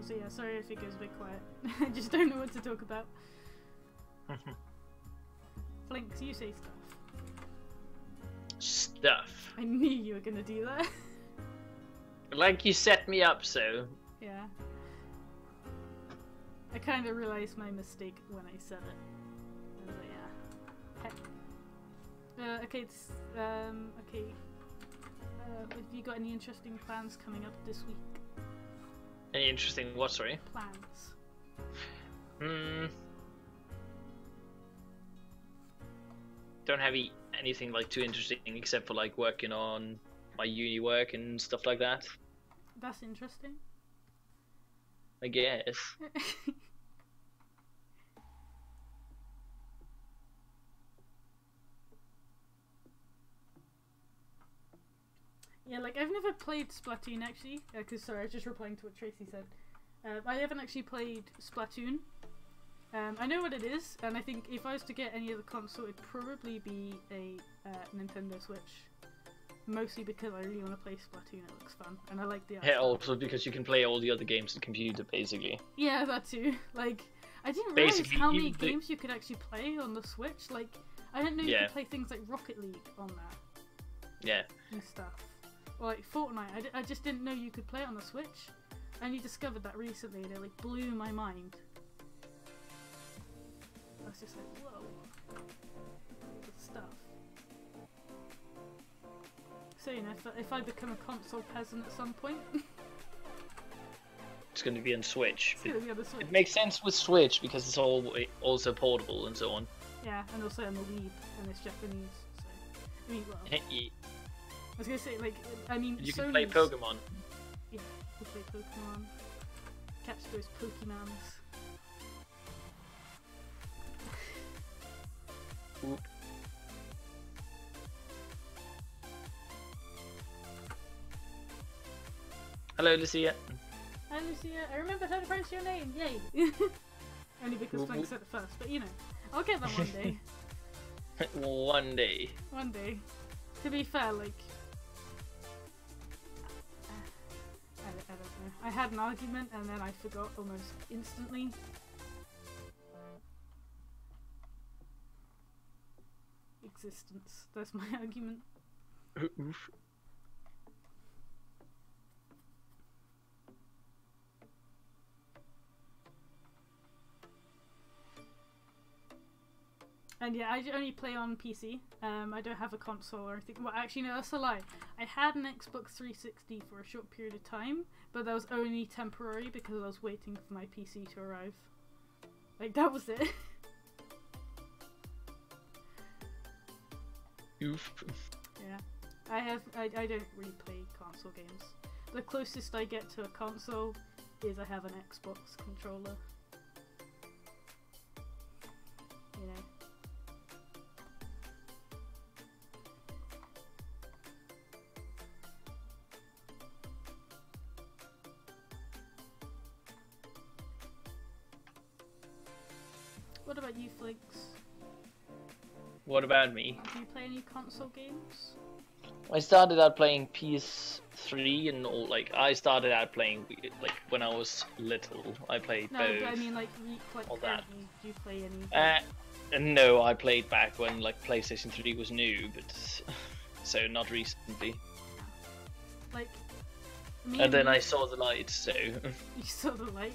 So yeah, sorry if it goes a bit quiet. I just don't know what to talk about. Flinx, you say stuff. Stuff. I knew you were gonna do that. Like you set me up, so. Yeah. I kind of realized my mistake when I said it. I was like, yeah. Heck. Okay, okay. Have you got any interesting plans coming up this week? Any interesting what, sorry? Plans. Don't have anything like too interesting except for like working on my uni work and stuff like that. That's interesting. I guess. Yeah, like I've never played Splatoon actually, because sorry, I was just replying to what Tracy said. I haven't actually played Splatoon. I know what it is, and I think if I was to get any other console, it'd probably be a Nintendo Switch. Mostly because I really want to play Splatoon, it looks fun, and I like the art. Yeah, also because you can play all the other games on computer, basically. Yeah, that too. Like, I didn't realize how many games you could actually play on the Switch. Like, I didn't know you could play things like Rocket League on that. Yeah. And stuff. Or like Fortnite, I just didn't know you could play it on the Switch. I only discovered that recently, and it like blew my mind. I was just like, whoa. Good stuff. So, you know, if I become a console peasant at some point... It's going to be on Switch. It's going to be on the Switch. It makes sense with Switch, because it's all also portable and so on. Yeah, and also I'm a weeb, and it's Japanese, so... I mean, well... I was gonna say, like, I mean, you can play Pokemon. Yeah, you play Pokemon. Catch those Pokemons. Oop. Hello, Lucia. Hi, Lucia. I remembered how to pronounce your name. Yay! Only because Flinx said it first, but you know, I'll get that one day. One day. One day. To be fair, like, I don't know. I had an argument and then I forgot almost instantly. Existence. That's my argument. Oof. And yeah, I only play on PC. I don't have a console or anything. Well, actually, no, that's a lie. I had an Xbox 360 for a short period of time, but that was only temporary because I was waiting for my PC to arrive. Like, that was it. Oof. Yeah. I don't really play console games. The closest I get to a console is I have an Xbox controller. You know. What about you, Flinx? What about me? Do you play any console games? I started out playing PS3 and all, like, I started out playing, like, when I was little. I played both. No, but I mean, like, all that. Do you play any? No, I played back when, like, PlayStation 3 was new, but, so not recently. Like, and then I saw the light, so... You saw the light?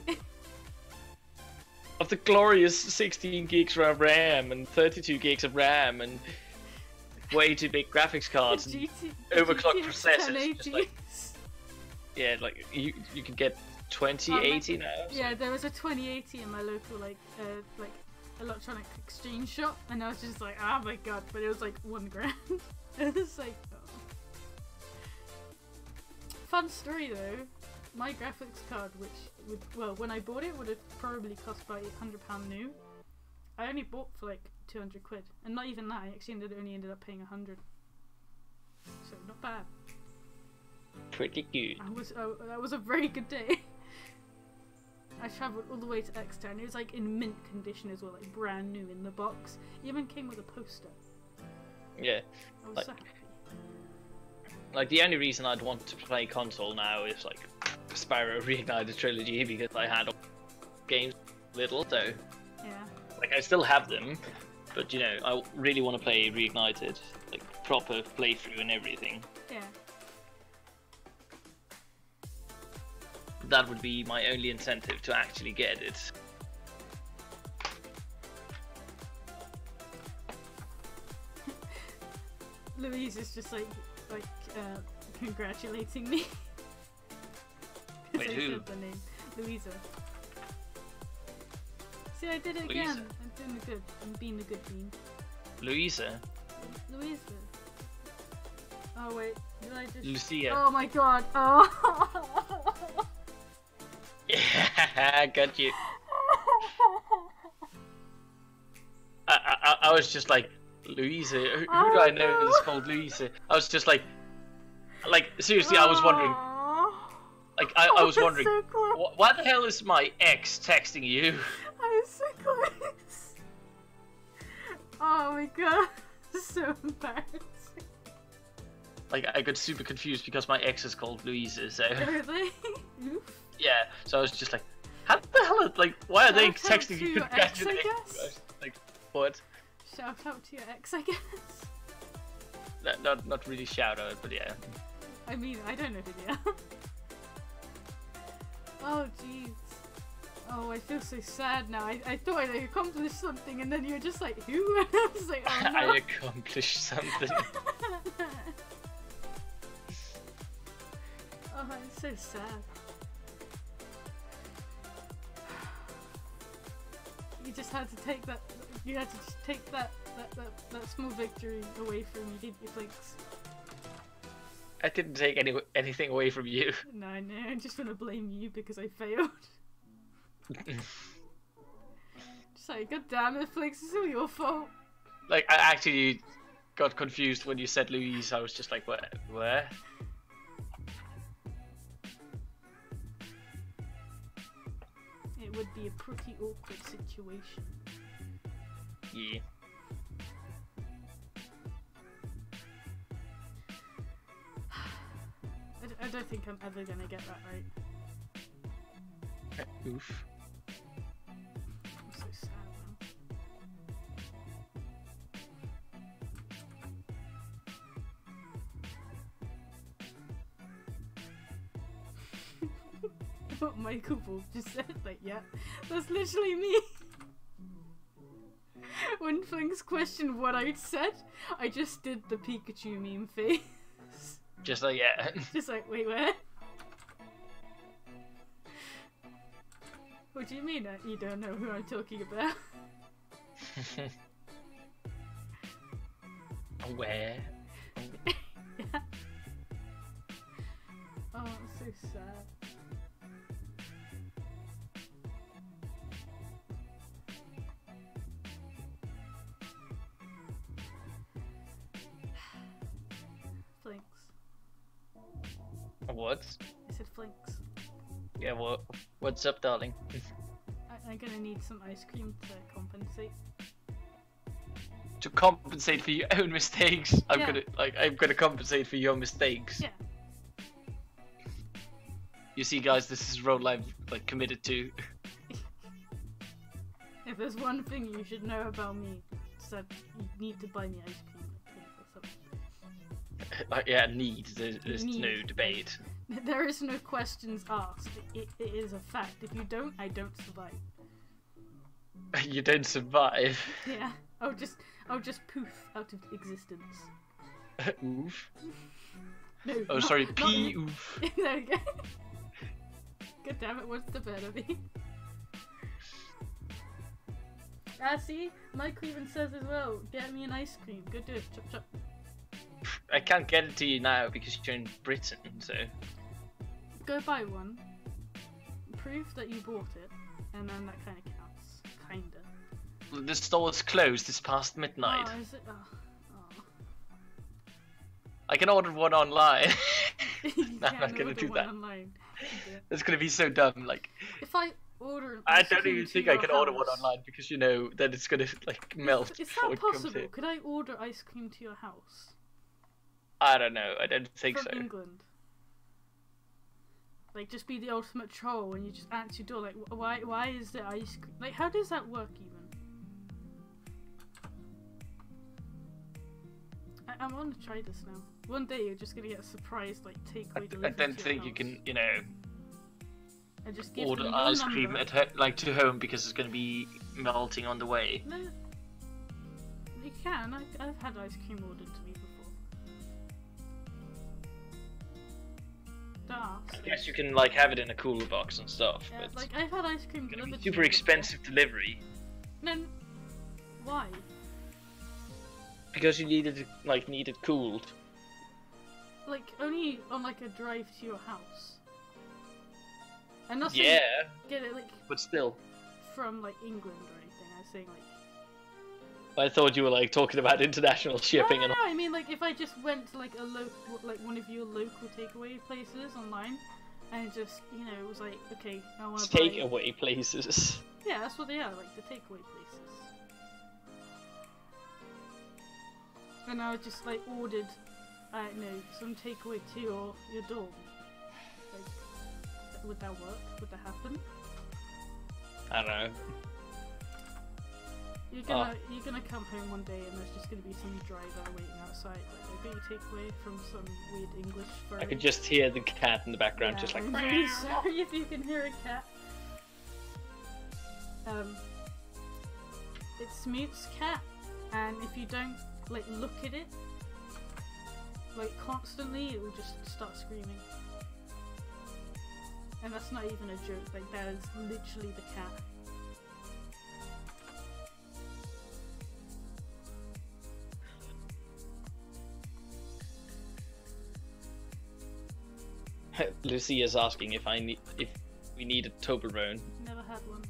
Of the glorious 16 gigs of RAM and 32 gigs of RAM and way too big graphics cards and overclocked processors. Just like, yeah, like you can get 2080 now. So. Yeah, there was a 2080 in my local like electronic exchange shop, and I was just like, oh my god! But it was like $1,000. It was like, oh. Fun story though. My graphics card, well, when I bought it, would have probably cost about £800 new. I only bought for like 200 quid, and not even that. I actually only ended up paying 100. So not bad. Pretty good. That was a very good day. I travelled all the way to Exeter, and it was like in mint condition as well, like brand new in the box. It even came with a poster. Yeah. I was like, so happy. Like the only reason I'd want to play console now is like Spyro Reignited trilogy because I had all games little, so Yeah. like I still have them, but you know I really want to play Reignited, like proper playthrough and everything. Yeah. That would be my only incentive to actually get it. Louise is just like congratulating me. Wait, I who? said the name. Louisa. See, I did it Louisa? again. I'm doing the good. I'm being the good bean. Louisa? Louisa. Oh wait, did I just... Lucia. Oh my god. Oh. Yeah, got you. I was just like, Louisa? Who do I know that's called Louisa? I was just like seriously, I was wondering. Like, I was wondering, So close. why the hell is my ex texting you? I was so close. Oh my god. So embarrassing. Like, I got super confused because my ex is called Louisa, so... Really? Oof. Yeah, so I was just like, how the hell, like, why are they Shout out texting to you your ex, I congratulating? guess? I was like, what? Shout out to your ex, I guess. Not really shout out, but yeah. I mean, I don't know who they are. Oh jeez. Oh, I feel so sad now. I thought I accomplished something and then you were just like, who? And I was like, oh no. I accomplished something. Oh, it's so sad. You just had to take that. You had to just take that small victory away from you, didn't you, Flinx? I didn't take anything away from you. No, I just want to blame you because I failed. Just like, god damn it, Flinx, it's all your fault. Like, I actually got confused when you said Louise. I was just like, what? Where? It would be a pretty awkward situation. Yeah. I don't think I'm ever gonna get that right. Oof. I'm so sad now. What Michael Wolf just said, like, yeah, that's literally me. When Flinx questioned what I'd said, I just did the Pikachu meme face. Just like, yeah. Just like, wait, where? What do you mean you don't know who I'm talking about? Where? Yeah. Oh, I'm so sad. Flinx. What? I said Flinx. Yeah, what's up, darling? I'm gonna need some ice cream to compensate. To compensate for your own mistakes, I'm Yeah. gonna compensate for your mistakes. Yeah. You see, guys, this is a role I'm like committed to. If there's one thing you should know about me, it's that you need to buy me ice cream or something. Like, yeah, need. There's Need. no debate. There is no questions asked. It is a fact. If you don't, I don't survive. You don't survive. Yeah. I'll just poof out of existence. Oof. No. Oh, not- sorry, not pee me. oof. There we go. God damn it, what's the better be? Ah, see? Michael even says as well, get me an ice cream. Go do it. Chop chop. I can't get it to you now because you're in Britain, so. Go buy one. Prove that you bought it, and then that kind of counts. Kinda. The store is closed. It's past midnight. Oh, is it? Oh. I can order one online. You No, I'm can't not gonna order do one that. online. It's gonna be so dumb. Like, If I order an I ice don't cream even to think I your can order one house- online because you know that it's gonna like melt. Is before that it comes possible? in. Could I order ice cream to your house? I don't know. I don't think From so. England. like just be the ultimate troll and you just answer your door. Like, why is there ice cream? Like, how does that work even? I want to try this now. One day you're just gonna get a surprise like takeaway delivery. I don't to think your you can, house. you know, And just give order them your ice number. cream at like to home because it's going to be melting on the way. No, you can. I've had ice cream ordered to me before. Dark. I guess you can like have it in a cooler box and stuff, Yeah, but like I've had ice cream it's going to delivered be to super me expensive delivery before. No, why? Because you needed it cooled. Like only on like a drive to your house. And not saying Yeah, get it like but still. from like England or anything. I was saying I thought you were like talking about international shipping no, and all. I mean like if I just went to like a local, like one of your local takeaway places online, and just it was like okay, I want to buy. Takeaway places. Yeah, that's what they are, like the takeaway places. And I just like ordered, some takeaway to your dorm. Like, would that work? Would that happen? I don't know. You're gonna come home one day and there's just gonna be some driver waiting outside. Like, I got your takeaway from some weird English firm. I could just hear the cat in the background, just like. I'm really sorry if you can hear a cat. It's Smoot's cat, and if you don't like look at it like constantly, it will just start screaming. And that's not even a joke. Like that is literally the cat. Lucy is asking if we need a Toblerone. Never had one.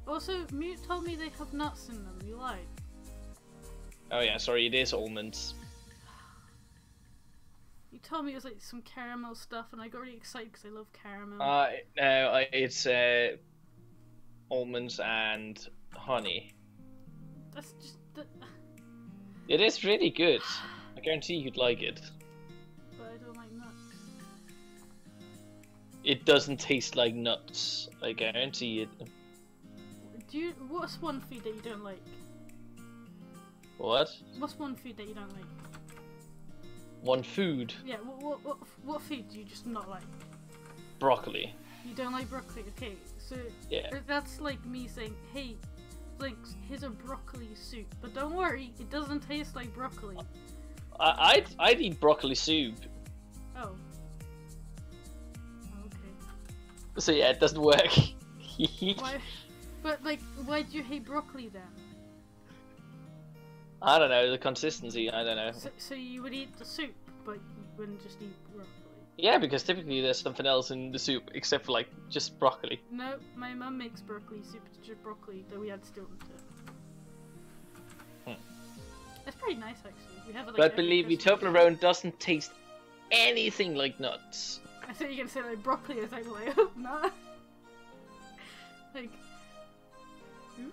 Also, Mute told me they have nuts in them. You lied. Oh yeah, sorry, it is almonds. You told me it was like some caramel stuff, and I got really excited because I love caramel. No, it's almonds and honey. That's just. It is really good. I guarantee you'd like it. But I don't like nuts. It doesn't taste like nuts. I guarantee it. What's one food that you don't like? What? What's one food that you don't like? One food. Yeah, what food do you just not like? Broccoli. You don't like broccoli, okay, so Yeah. that's like me saying, hey, Flinx, here's a broccoli soup, but don't worry, it doesn't taste like broccoli. I'd eat broccoli soup. Oh. Okay. So yeah, it doesn't work. Why? But like, why do you hate broccoli then? I don't know, the consistency, I don't know. So you would eat the soup, but you wouldn't just eat broccoli? Yeah, because typically there's something else in the soup except for like just broccoli. No, my mum makes broccoli soup, it's just broccoli, though we add stilton to it. It's pretty nice actually. We have it like But every believe me, Christmas. Toblerone doesn't taste anything like nuts. I thought you were gonna say like broccoli, I was like, well, I hope not. Like, oof.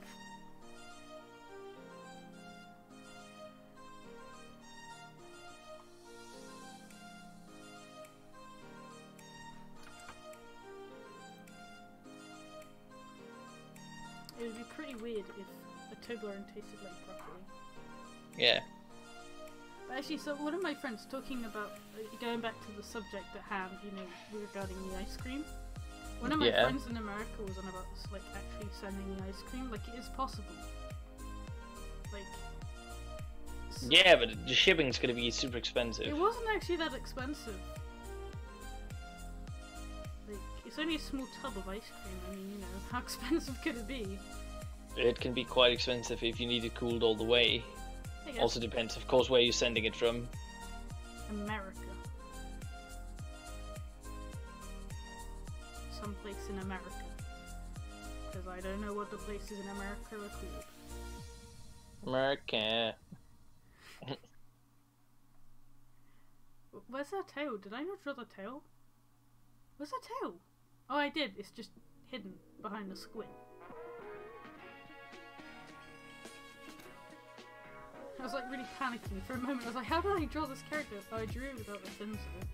It would be pretty weird if a Toblerone tasted like broccoli. Yeah. But actually, so one of my friends talking about, going back to the subject at hand, regarding the ice cream. One of my friends in America was on about like actually sending the ice cream. Like, it is possible. Like. Yeah, but the shipping's gonna be super expensive. It wasn't actually that expensive. Like, it's only a small tub of ice cream. I mean, how expensive could it be? It can be quite expensive if you need it cooled all the way. I guess. Also depends, of course, where you're sending it from. America. Someplace in America. Because I don't know what the places in America are called. America. Where's that tail? Did I not draw the tail? Where's that tail? Oh, I did. It's just hidden behind the squid. I was like really panicking for a moment. I was like, how did I draw this character? Oh, I drew it without the fins of it.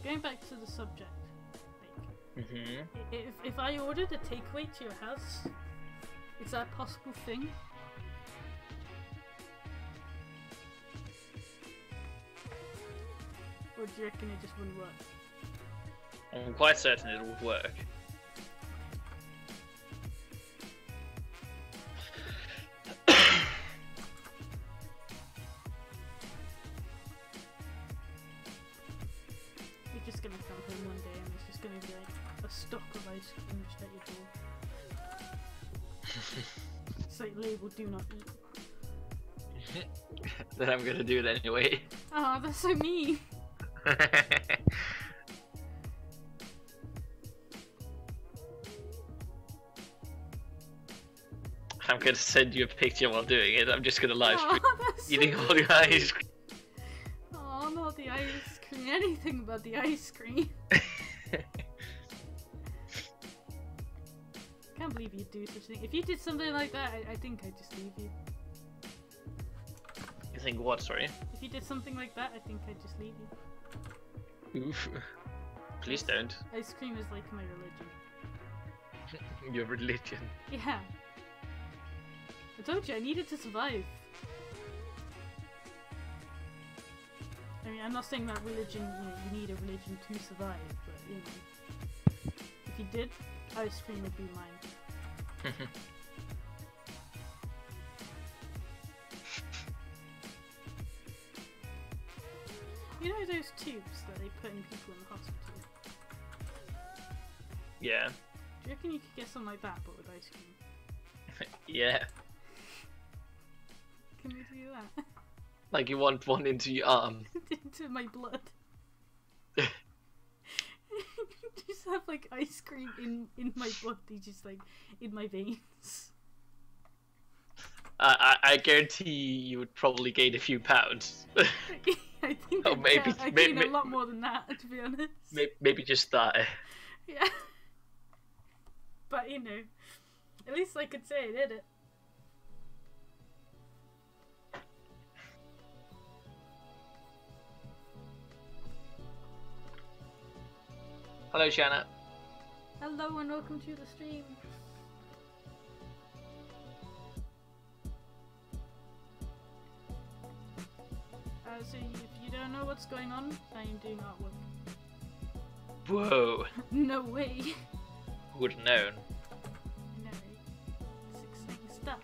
going back to the subject. Like, Mm-hmm. if I ordered a takeaway to your house, is that a possible thing? Or do you reckon it just wouldn't work? I'm quite certain it would work. You're just gonna come home one day and it's just gonna be like a stock of ice cream just at your door. It's like labeled "Do not eat." Then I'm gonna do it anyway. Oh, that's so mean. I'm gonna send you a picture while doing it. I'm just gonna live stream That's so eating all your ice cream. Oh, not the ice cream. Anything but the ice cream. Can't believe you'd do such a thing. If you did something like that, I think I'd just leave you. You think what? Sorry. If you did something like that, I think I'd just leave you. Oof. Please don't. Ice cream is like my religion. Your religion. Yeah. I told you, I needed to survive. I mean, I'm not saying that religion, you need a religion to survive, but, if you did, ice cream would be mine. You know those tubes that they put in people in the hospital? Yeah. Do you reckon you could get something like that, but with ice cream? Yeah. Can we do that? Like you want one into your arm. Into my blood. Just have like ice cream in my body, just like in my veins. I guarantee you would probably gain a few pounds. I think Oh, maybe- I may- gain may- a lot more than that, to be honest. Maybe just die. Yeah. But at least I could say I did it. Hello, Shanna. Hello and welcome to the stream. So if you don't know what's going on, I am doing artwork. Whoa. No way. Who would have known? No. It's exciting stuff.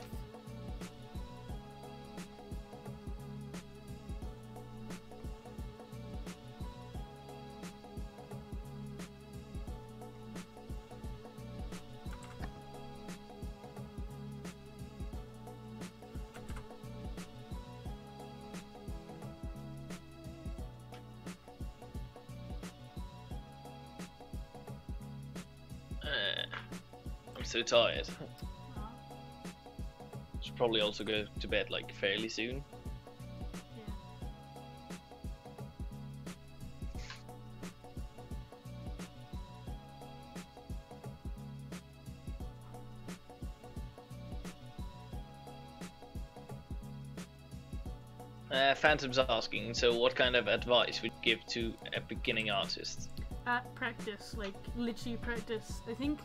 I'm so tired. Aw, Should probably also go to bed like fairly soon. yeah. Phantom's asking, so what kind of advice would you give to a beginning artist? Practice, like literally practice. I think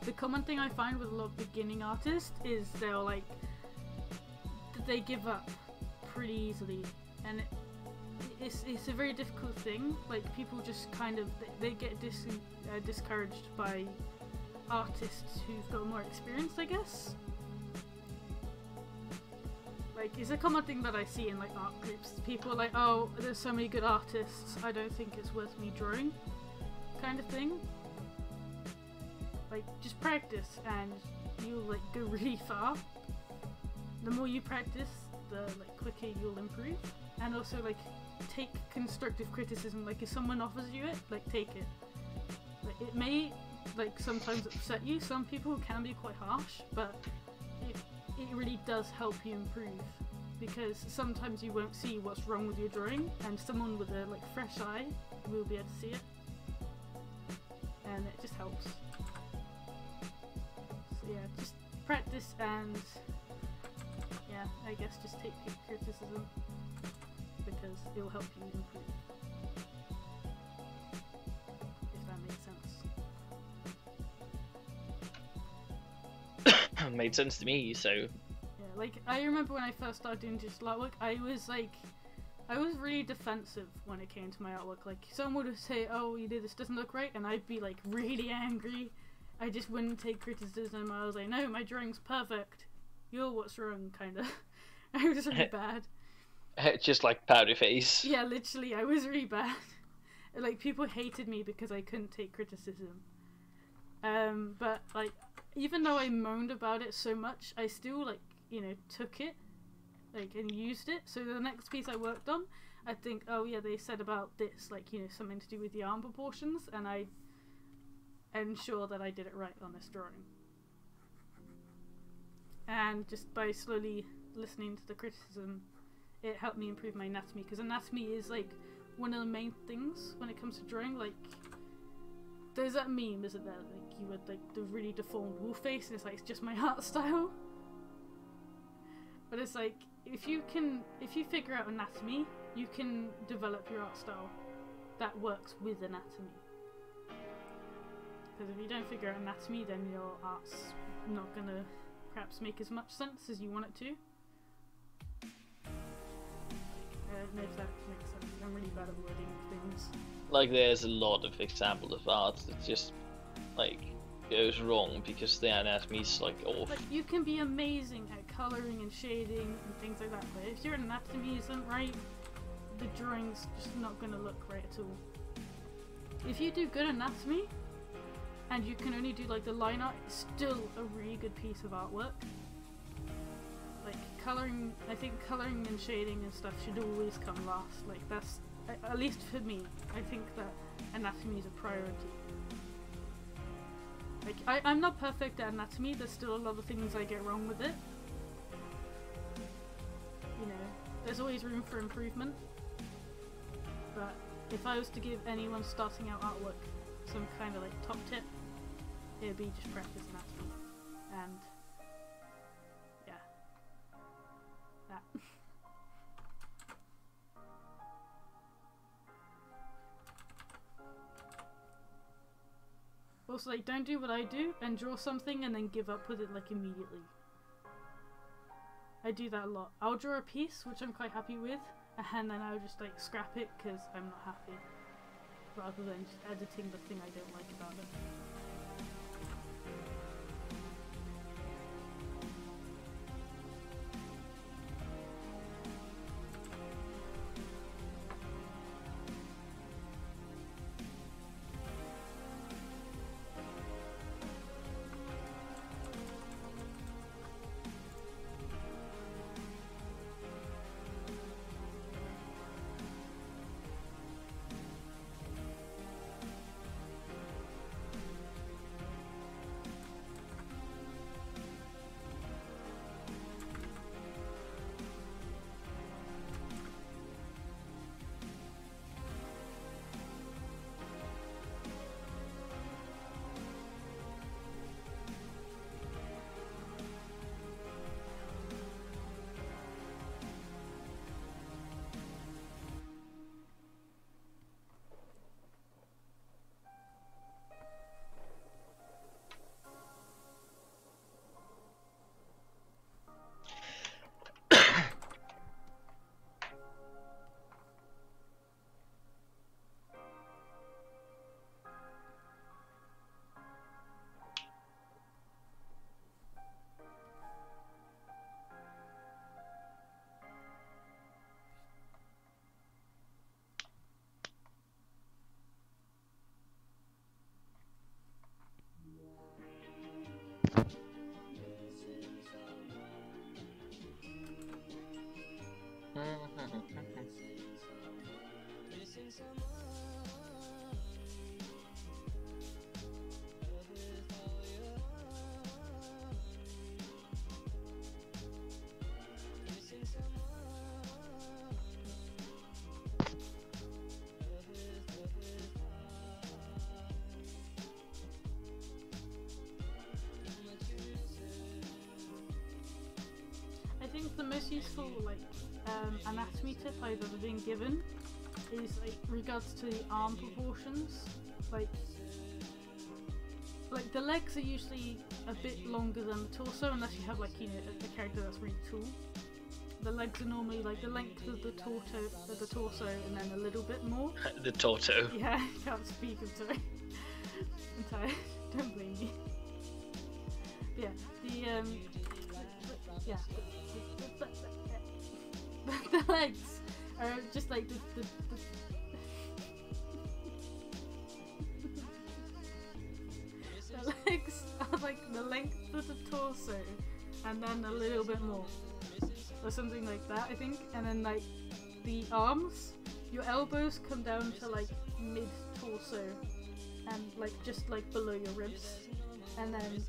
the common thing I find with a lot of beginning artists is they give up pretty easily, and it's a very difficult thing. Like people just kind of they get discouraged by artists who've got more experience, I guess. Like, it's a common thing that I see in like art groups. People are like, oh, there's so many good artists, I don't think it's worth me drawing, kind of thing. Like, just practice and you'll like go really far. The more you practice, the like quicker you'll improve. And also like take constructive criticism. Like if someone offers you it, like take it. Like it may like sometimes upset you. Some people can be quite harsh, but it really does help you improve, because sometimes you won't see what's wrong with your drawing, and someone with a like fresh eye will be able to see it, and it just helps. So yeah, just practice and yeah, I guess just take criticism because it will help you improve. made sense to me. So Yeah, like I remember when I first started doing digital artwork, I was really defensive when it came to my artwork. Like someone would say, "Oh, you did this doesn't look right," and I'd be like really angry. I just wouldn't take criticism. I was like, "No, my drawing's perfect. You're what's wrong," kind of. I was really bad. just like powder face. Yeah, literally, I was really bad. Like people hated me because I couldn't take criticism. But like, even though I moaned about it so much, I still like, you know, took it, like, and used it. So the next piece I worked on, I think, oh yeah, they said about this, like, you know, something to do with the arm proportions, and I ensure that I did it right on this drawing. And just by slowly listening to the criticism, it helped me improve my anatomy, because anatomy is like one of the main things when it comes to drawing. Like, there's that meme, isn't there? Like, you had like the really deformed wolf face, and it's like, it's just my art style. But it's like, if you figure out anatomy, you can develop your art style that works with anatomy. Because if you don't figure out anatomy, then your art's not gonna perhaps make as much sense as you want it to. I don't know if that makes sense. I'm really bad at wording things. Like there's a lot of examples of art that just like goes wrong because the anatomy's like off. Like you can be amazing at colouring and shading and things like that, but if your anatomy isn't right, the drawing's just not gonna look right at all. If you do good anatomy and you can only do like the line art, it's still a really good piece of artwork. Like colouring, I think colouring and shading and stuff should always come last. Like that's, at least for me, I think that anatomy is a priority. Like I'm not perfect at anatomy, there's still a lot of things I get wrong with it. You know, there's always room for improvement. But if I was to give anyone starting out artwork some kind of like top tip, it would be just practice anatomy. And yeah. That. Also, like, don't do what I do and draw something and then give up with it like immediately. I do that a lot. I'll draw a piece which I'm quite happy with, and then I'll just like scrap it because I'm not happy, rather than just editing the thing I don't like about it. I think the most useful like anatomy tip I've ever been given is like regards to the arm proportions. Like like the legs are usually a bit longer than the torso, unless you have like a character that's really tall. The legs are normally like the length of the torso, and then a little bit more. The torto. Yeah, I can't speak. I'm sorry. I'm tired. Don't blame me. Yeah, the legs are just like the legs are like the length of the torso, and then a little bit more, or something like that, I think. And then like the arms, your elbows come down to like mid torso, and like just like below your ribs, and then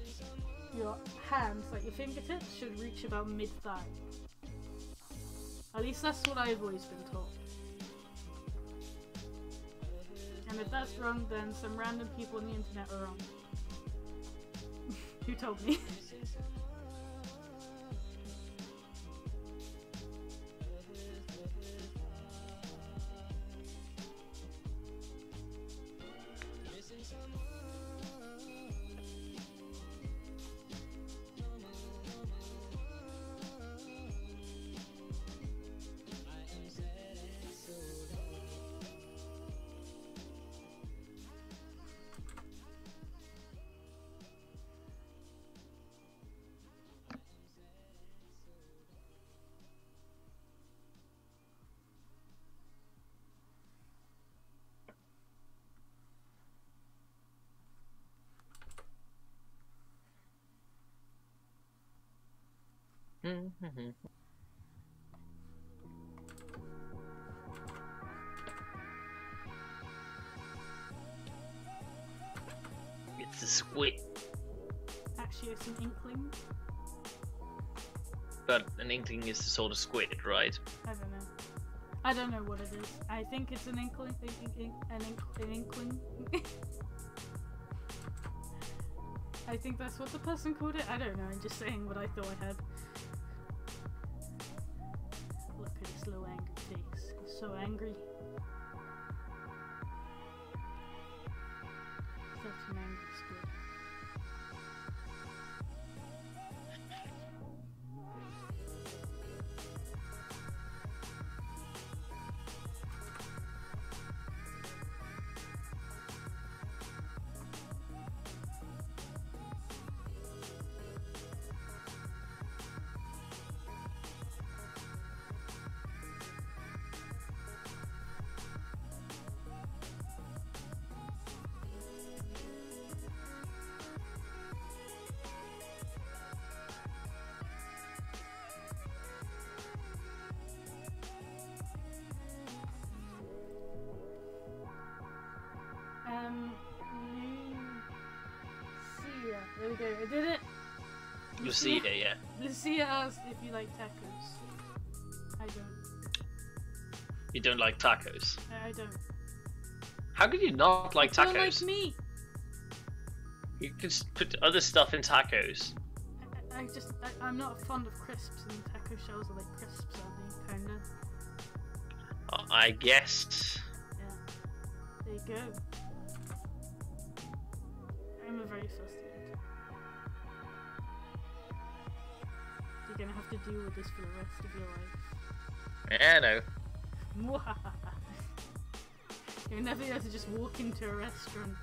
your hands, like your fingertips, should reach about mid thigh. At least that's what I've always been told. And if that's wrong, then some random people on the internet are wrong. Who told me? It's a squid. Actually, it's an inkling. But an inkling is the sort of squid, right? I don't know. I don't know what it is. I think it's an inkling. An inkling. I think that's what the person called it. I don't know. I'm just saying what I thought I had. Look at his little angry face. He's so angry. Such an angry squid. Lucia. There we go. I did it. Lucia, yeah. Lucia asked if you like tacos. I don't. You don't like tacos. I don't. How could you not like I tacos? don't like meat. You could just put other stuff in tacos. I'm not fond of crisps, and taco shells are like crisps, aren't they? Kinda. I guess. Yeah. There you go. I'm a very fussy kid. You're gonna have to deal with this for the rest of your life. Yeah, no. You're never able to just walk into a restaurant.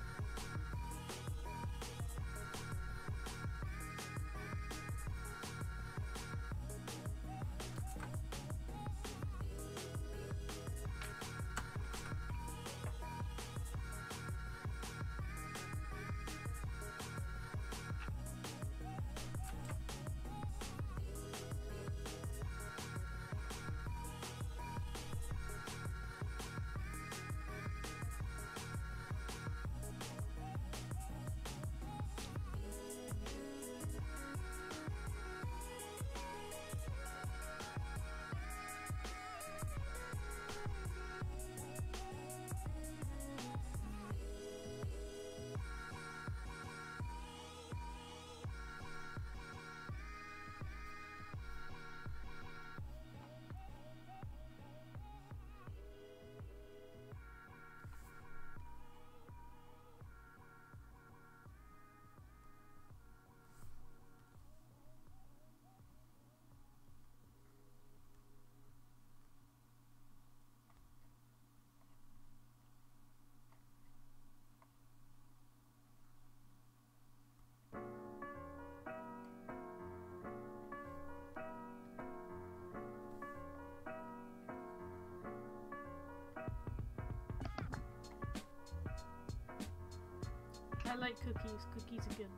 like cookies. Cookies are good.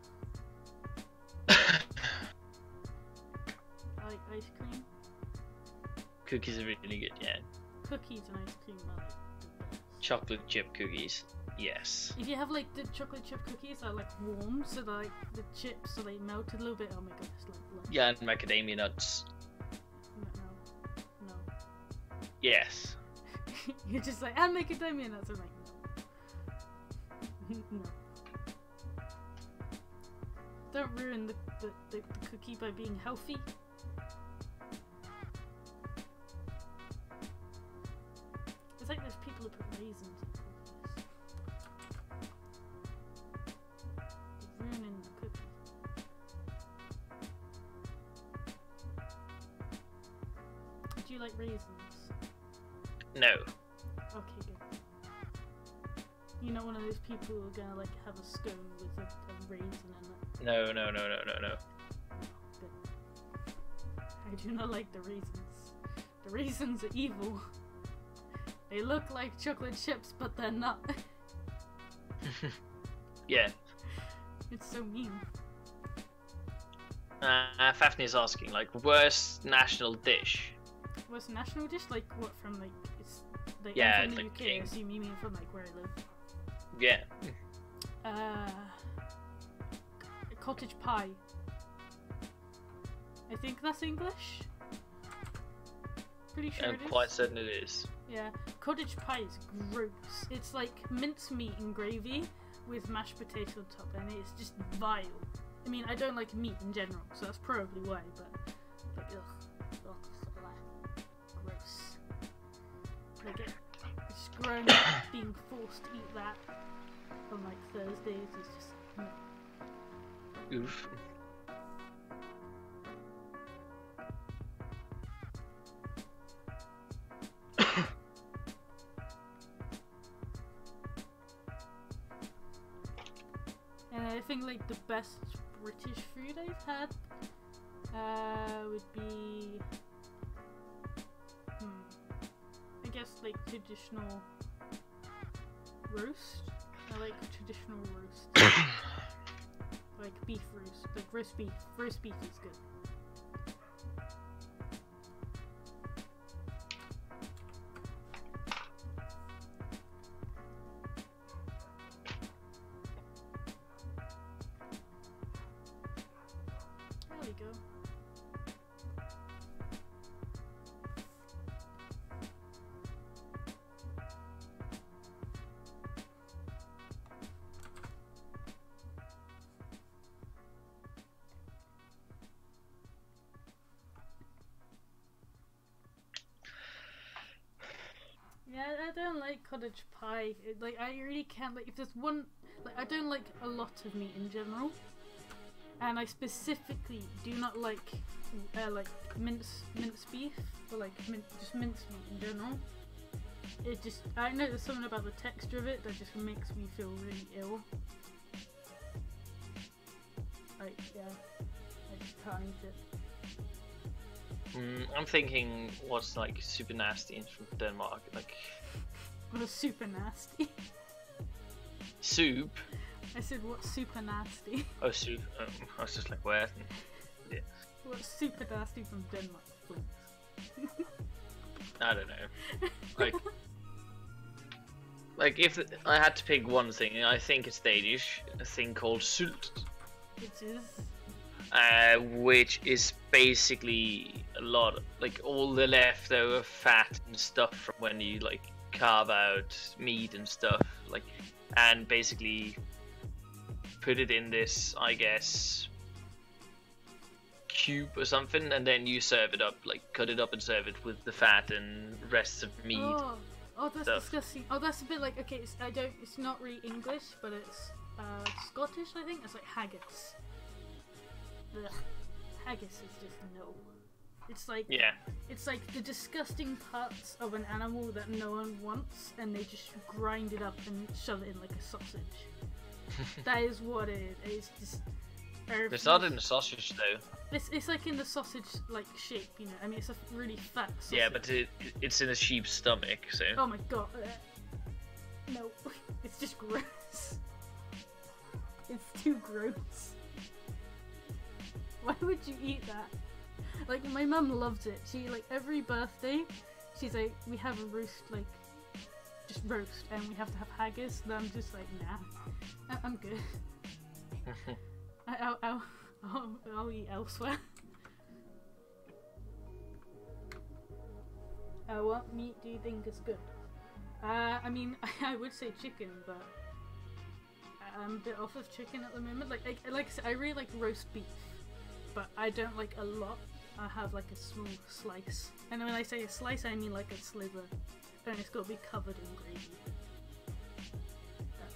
I like ice cream. Cookies are really good, yeah. Cookies and ice cream are like the best. Chocolate chip cookies, yes. If you have like the chocolate chip cookies that are like warm, so that, like the chips so they melted a little bit. Oh my god, it's like Yeah, and macadamia nuts. No. Yes. You're just like, and macadamia nuts. I'm like, no. No. Don't ruin the cookie by being healthy. It's like there's people who put raisins in cookies. Ruining the cookie. Do you like raisins? No. Okay, good. You're not one of those people who are gonna like have a scone with a raisin in it. No. Good. I do not like the raisins. The raisins are evil. They look like chocolate chips, but they're not. Yeah. It's so mean. Fafnir is asking, like, worst national dish? What's a national dish? Like what from like it's like Yeah, I'm from the like UK, I assume you mean from like where I live. Yeah. Cottage pie. I think that's English. Pretty sure I'm it is. quite certain it is. Yeah, cottage pie is gross. It's like mincemeat and gravy with mashed potato on top, and it's just vile. I mean, I don't like meat in general, so that's probably why. But like, ugh, gross. Like it's grown up being forced to eat that on like Thursdays. It's just no. Oof. And I think like the best British food I've had would be I guess like traditional roast. I like traditional roast. Like beef roast, like roast beef. Roast beef is good. There we go. Yeah, I don't like cottage pie. Like, I really can't, like, if there's one, like, I don't like a lot of meat in general. And I specifically do not like mince beef, or like just mince meat in general. It just, I know there's something about the texture of it that just makes me feel really ill. Like, yeah, I just can't eat it. I'm thinking what's like super nasty from Denmark, like What's super nasty? soup. I said what's super nasty? Oh, soup. I was just like, where? Yeah. What's super nasty from Denmark? Flinx? I don't know. Like if I had to pick one thing, I think it's Danish. A thing called sylt. Which is? Which is basically a lot, like all the leftover fat and stuff from when you like carve out meat and stuff, like, and basically put it in this, I guess, cube or something, and then you serve it up, like cut it up and serve it with the fat and rest of meat. Oh, that's stuff. disgusting. Oh, that's a bit like, okay, it's not really English, but it's Scottish, I think. It's like haggis. Ugh. Haggis is just no. It's like, Yeah. it's like the disgusting parts of an animal that no one wants, and they just grind it up and shove it in like a sausage. That is what it is. It's just. It's not in the sausage though. It's like in the sausage like shape, you know. I mean, it's a really fat sausage. Yeah, but it's in a sheep's stomach, so. Oh my god. No, it's just gross. It's too gross. Why would you eat that? Like, my mum loves it. She, like, every birthday, she's like, we have a roast, like, just roast, and we have to have haggis, and I'm just like, nah, I'm good. I'll eat elsewhere. What meat do you think is good? I mean, I would say chicken, but I'm a bit off of chicken at the moment. Like I said, I really like roast beef, but I don't like a lot. I have like a small slice, and when I say a slice, I mean like a sliver, and it's got to be covered in gravy.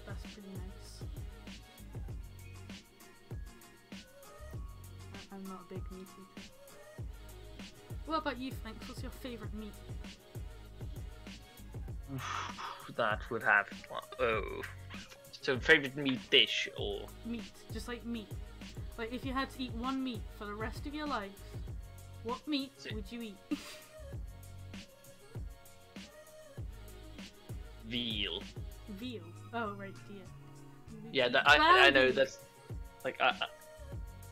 That's pretty nice. I'm not a big meat eater. What about you, Flinx? What's your favourite meat? That would have. Oh. So, favorite meat dish or. Meat. Just like meat. Like, if you had to eat one meat for the rest of your life, what meat would you eat? Veal. Veal? Oh, right, dear. Yeah, I know that's. Like,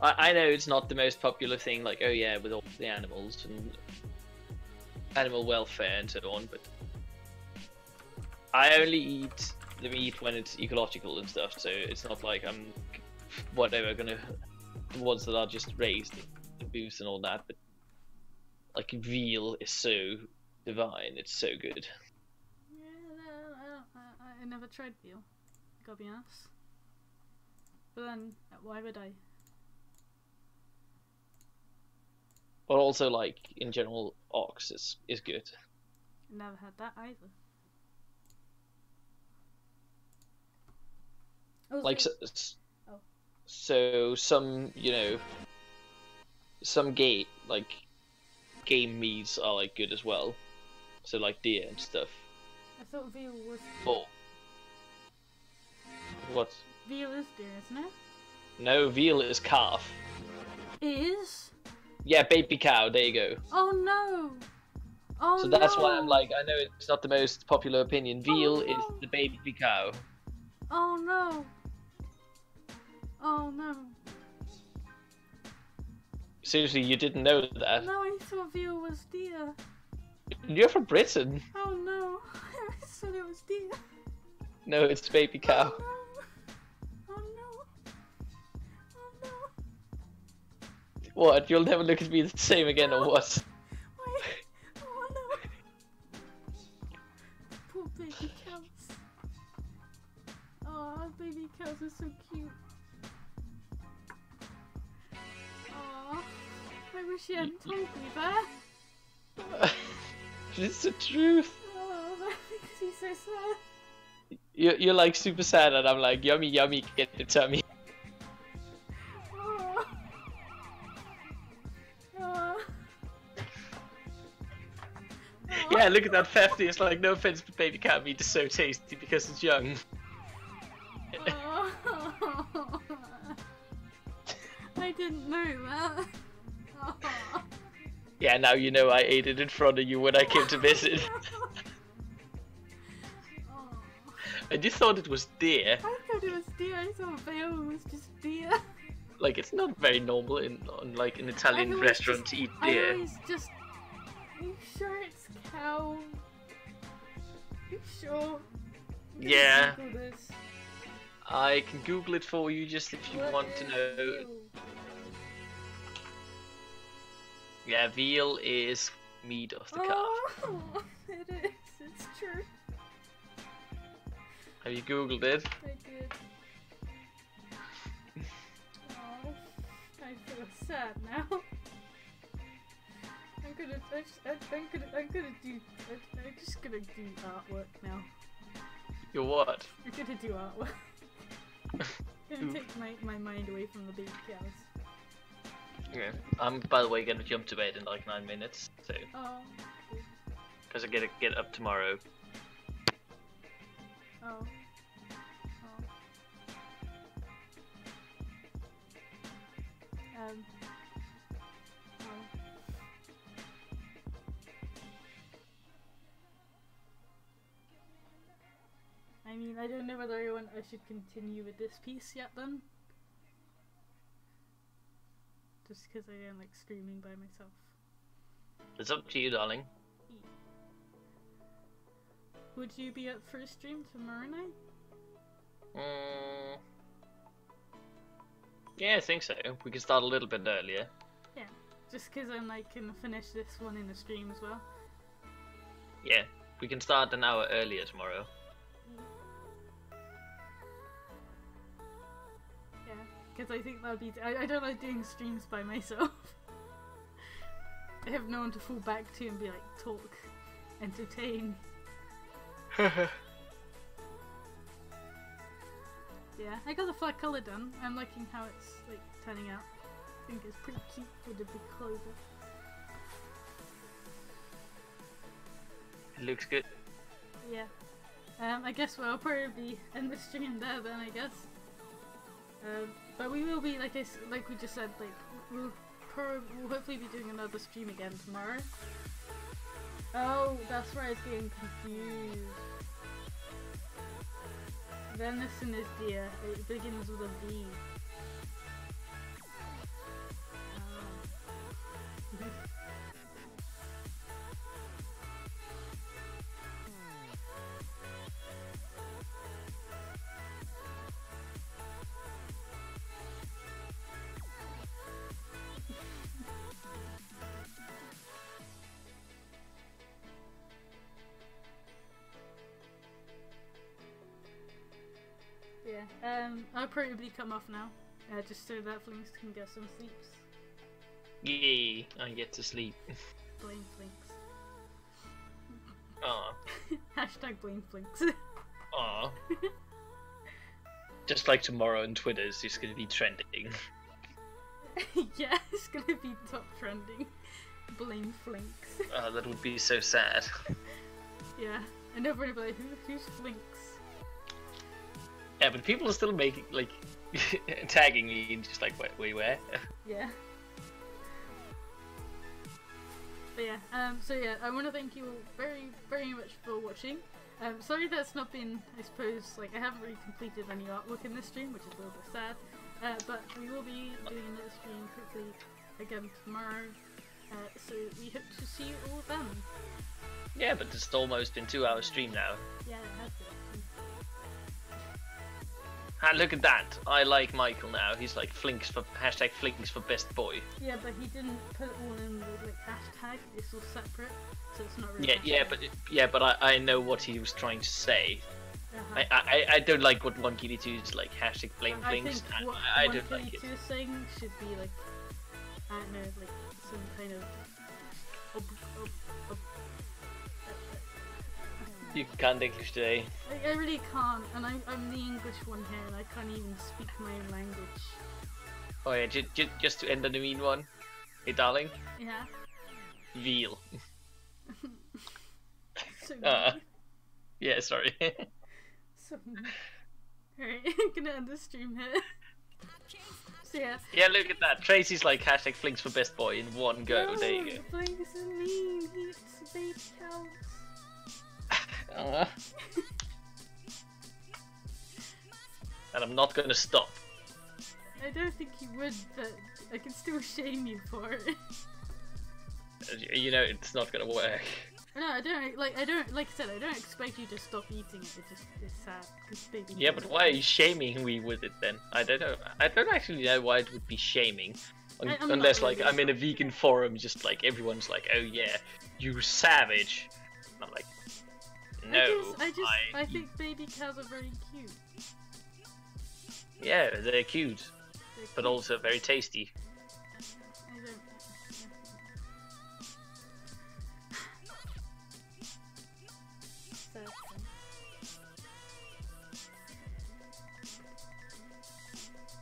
I know it's not the most popular thing, like, oh yeah, with all the animals and animal welfare and so on, but I only eat the meat when it's ecological and stuff, so it's not like I'm whatever gonna the ones that are just raised in booths and all that, but like veal is so divine, it's so good. Yeah, I never tried veal, gotta be honest. But then, why would I? But also, like, in general, ox is good. Never had that either. Like, so some, you know, some game meats are, like, good as well. So, like, deer and stuff. I thought veal was... Oh. What? Veal is deer, isn't it? No, veal is calf. It is? Yeah, baby cow, there you go. Oh no! Oh so that's no. why I'm like, I know it's not the most popular opinion. Veal no. is the baby cow. Oh no! Oh no! Seriously, you didn't know that? No, I thought veal was deer. You're from Britain. Oh no! I said it was deer. No, it's baby cow. Oh no! Oh no! Oh no! What? You'll never look at me the same again, or what? Wait! Oh no! Poor baby cows. Oh, baby cows are so cute. Oh, I wish you hadn't told me that. It's the truth. Oh, that makes me so sad. You're like super sad, and I'm like, yummy, yummy, get the tummy. Oh. Oh. Yeah, look at that 50. It's like, no offense, but baby cat meat is so tasty because it's young. Oh. I didn't know that. Oh. Yeah, now you know I ate it in front of you when I came to visit. Oh. And you thought it was deer. I thought it was deer. I thought veal was just deer. Like, it's not very normal in like an Italian restaurant to eat deer. I always just... Are you sure it's cow? Are you sure? Yeah. Google this. I can Google it for you just if you What want to is know. veal? Yeah, veal is meat of the calf. Oh, it is. It's true. Have you Googled it? I did. Oh, I feel sad now. I'm just gonna do artwork now. You're what? I'm gonna do artwork. Gonna take my mind away from the baby cows. Okay. I'm, by the way, gonna jump to bed in like 9 minutes, so. Oh. Because I gotta get up tomorrow. Oh. Oh. Oh. I mean, I don't know whether I should continue with this piece yet then. Just because I don't like streaming by myself. It's up to you, darling. Would you be up for a stream tomorrow night? Yeah, I think so. We can start a little bit earlier. Yeah, just because I'm like can finish this one in a stream as well. Yeah, we can start an hour earlier tomorrow. Yeah, because I think that would be. I don't like doing streams by myself. I have no one to fall back to and be like, talk, entertain. Yeah, I got the flag colour done. I'm liking how it's like turning out. I think it's pretty cute with the big clover. It looks good. Yeah. I guess we'll probably end the stream there then, I guess. But we will be, like we just said, like we'll hopefully be doing another stream again tomorrow. Oh, that's where I was getting confused. Venison is deer. It begins with a V. Yeah, I'll probably come off now, just so that Flinx can get some sleeps. Yay, I get to sleep. Blame Flinx. Aw. Hashtag blame Flinx. Aw. Just like tomorrow on Twitter, it's just gonna be trending. Yeah, it's gonna be top trending. Blame Flinx. Oh, that would be so sad. Yeah, and everybody will be like, who's Flinx? Yeah, but people are still making, like, tagging me and just like, wait, where? Yeah. But yeah, so yeah, I want to thank you all very, very much for watching. Sorry that's not been, I suppose, like, I haven't really completed any artwork in this stream, which is a little bit sad. But we will be doing another stream hopefully again tomorrow. So we hope to see you all then. Yeah, but it's almost been 2 hour stream now. Yeah, it has been. And look at that! I like Michael now. He's like Flinx for hashtag Flinx for best boy. Yeah, but he didn't put it all in the like hashtag. It's all separate, so it's not really. Yeah, but I know what he was trying to say. Uh-huh. I don't like what 1Kitty2 is like hashtag blame I Flinx. think what I don't like it. 1Kitty2 is saying should be like, I don't know, like some kind of. You can't English today. I really can't, and I'm the English one here, and I can't even speak my own language. Oh yeah, just to end on the mean one. Hey darling. Yeah. Veal. So mean. Yeah, sorry. So mean. Alright, I'm gonna end the stream here. So yeah. Yeah, look at that. Tracy's like hashtag Flinx for best boy in one go. No, there you go. Flinx is mean. He eats baby cows. And I'm not gonna stop. I don't think you would, but I can still shame you for it. You know it's not gonna work. No, I don't like I said, I don't expect you to stop eating it. It's sad because baby. Yeah, but why are you shaming me with it then? I don't know. I don't actually know why it would be shaming. Unless like I'm in a vegan forum, just like everyone's like, oh yeah, you savage. And I'm like, no. I think baby cows are very cute. Yeah, they're cute, but also very tasty. I don't.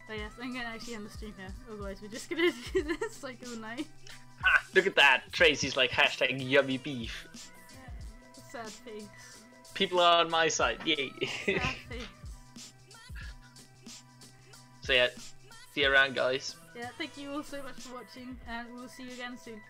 But yes, I'm gonna actually end the stream here. Otherwise, we're just gonna do this like all night. Ha! Look at that. Tracy's like hashtag yummy beef. Sad face. People are on my side. Yay. Sad face. So yeah, see you around, guys. Yeah, thank you all so much for watching, and we'll see you again soon.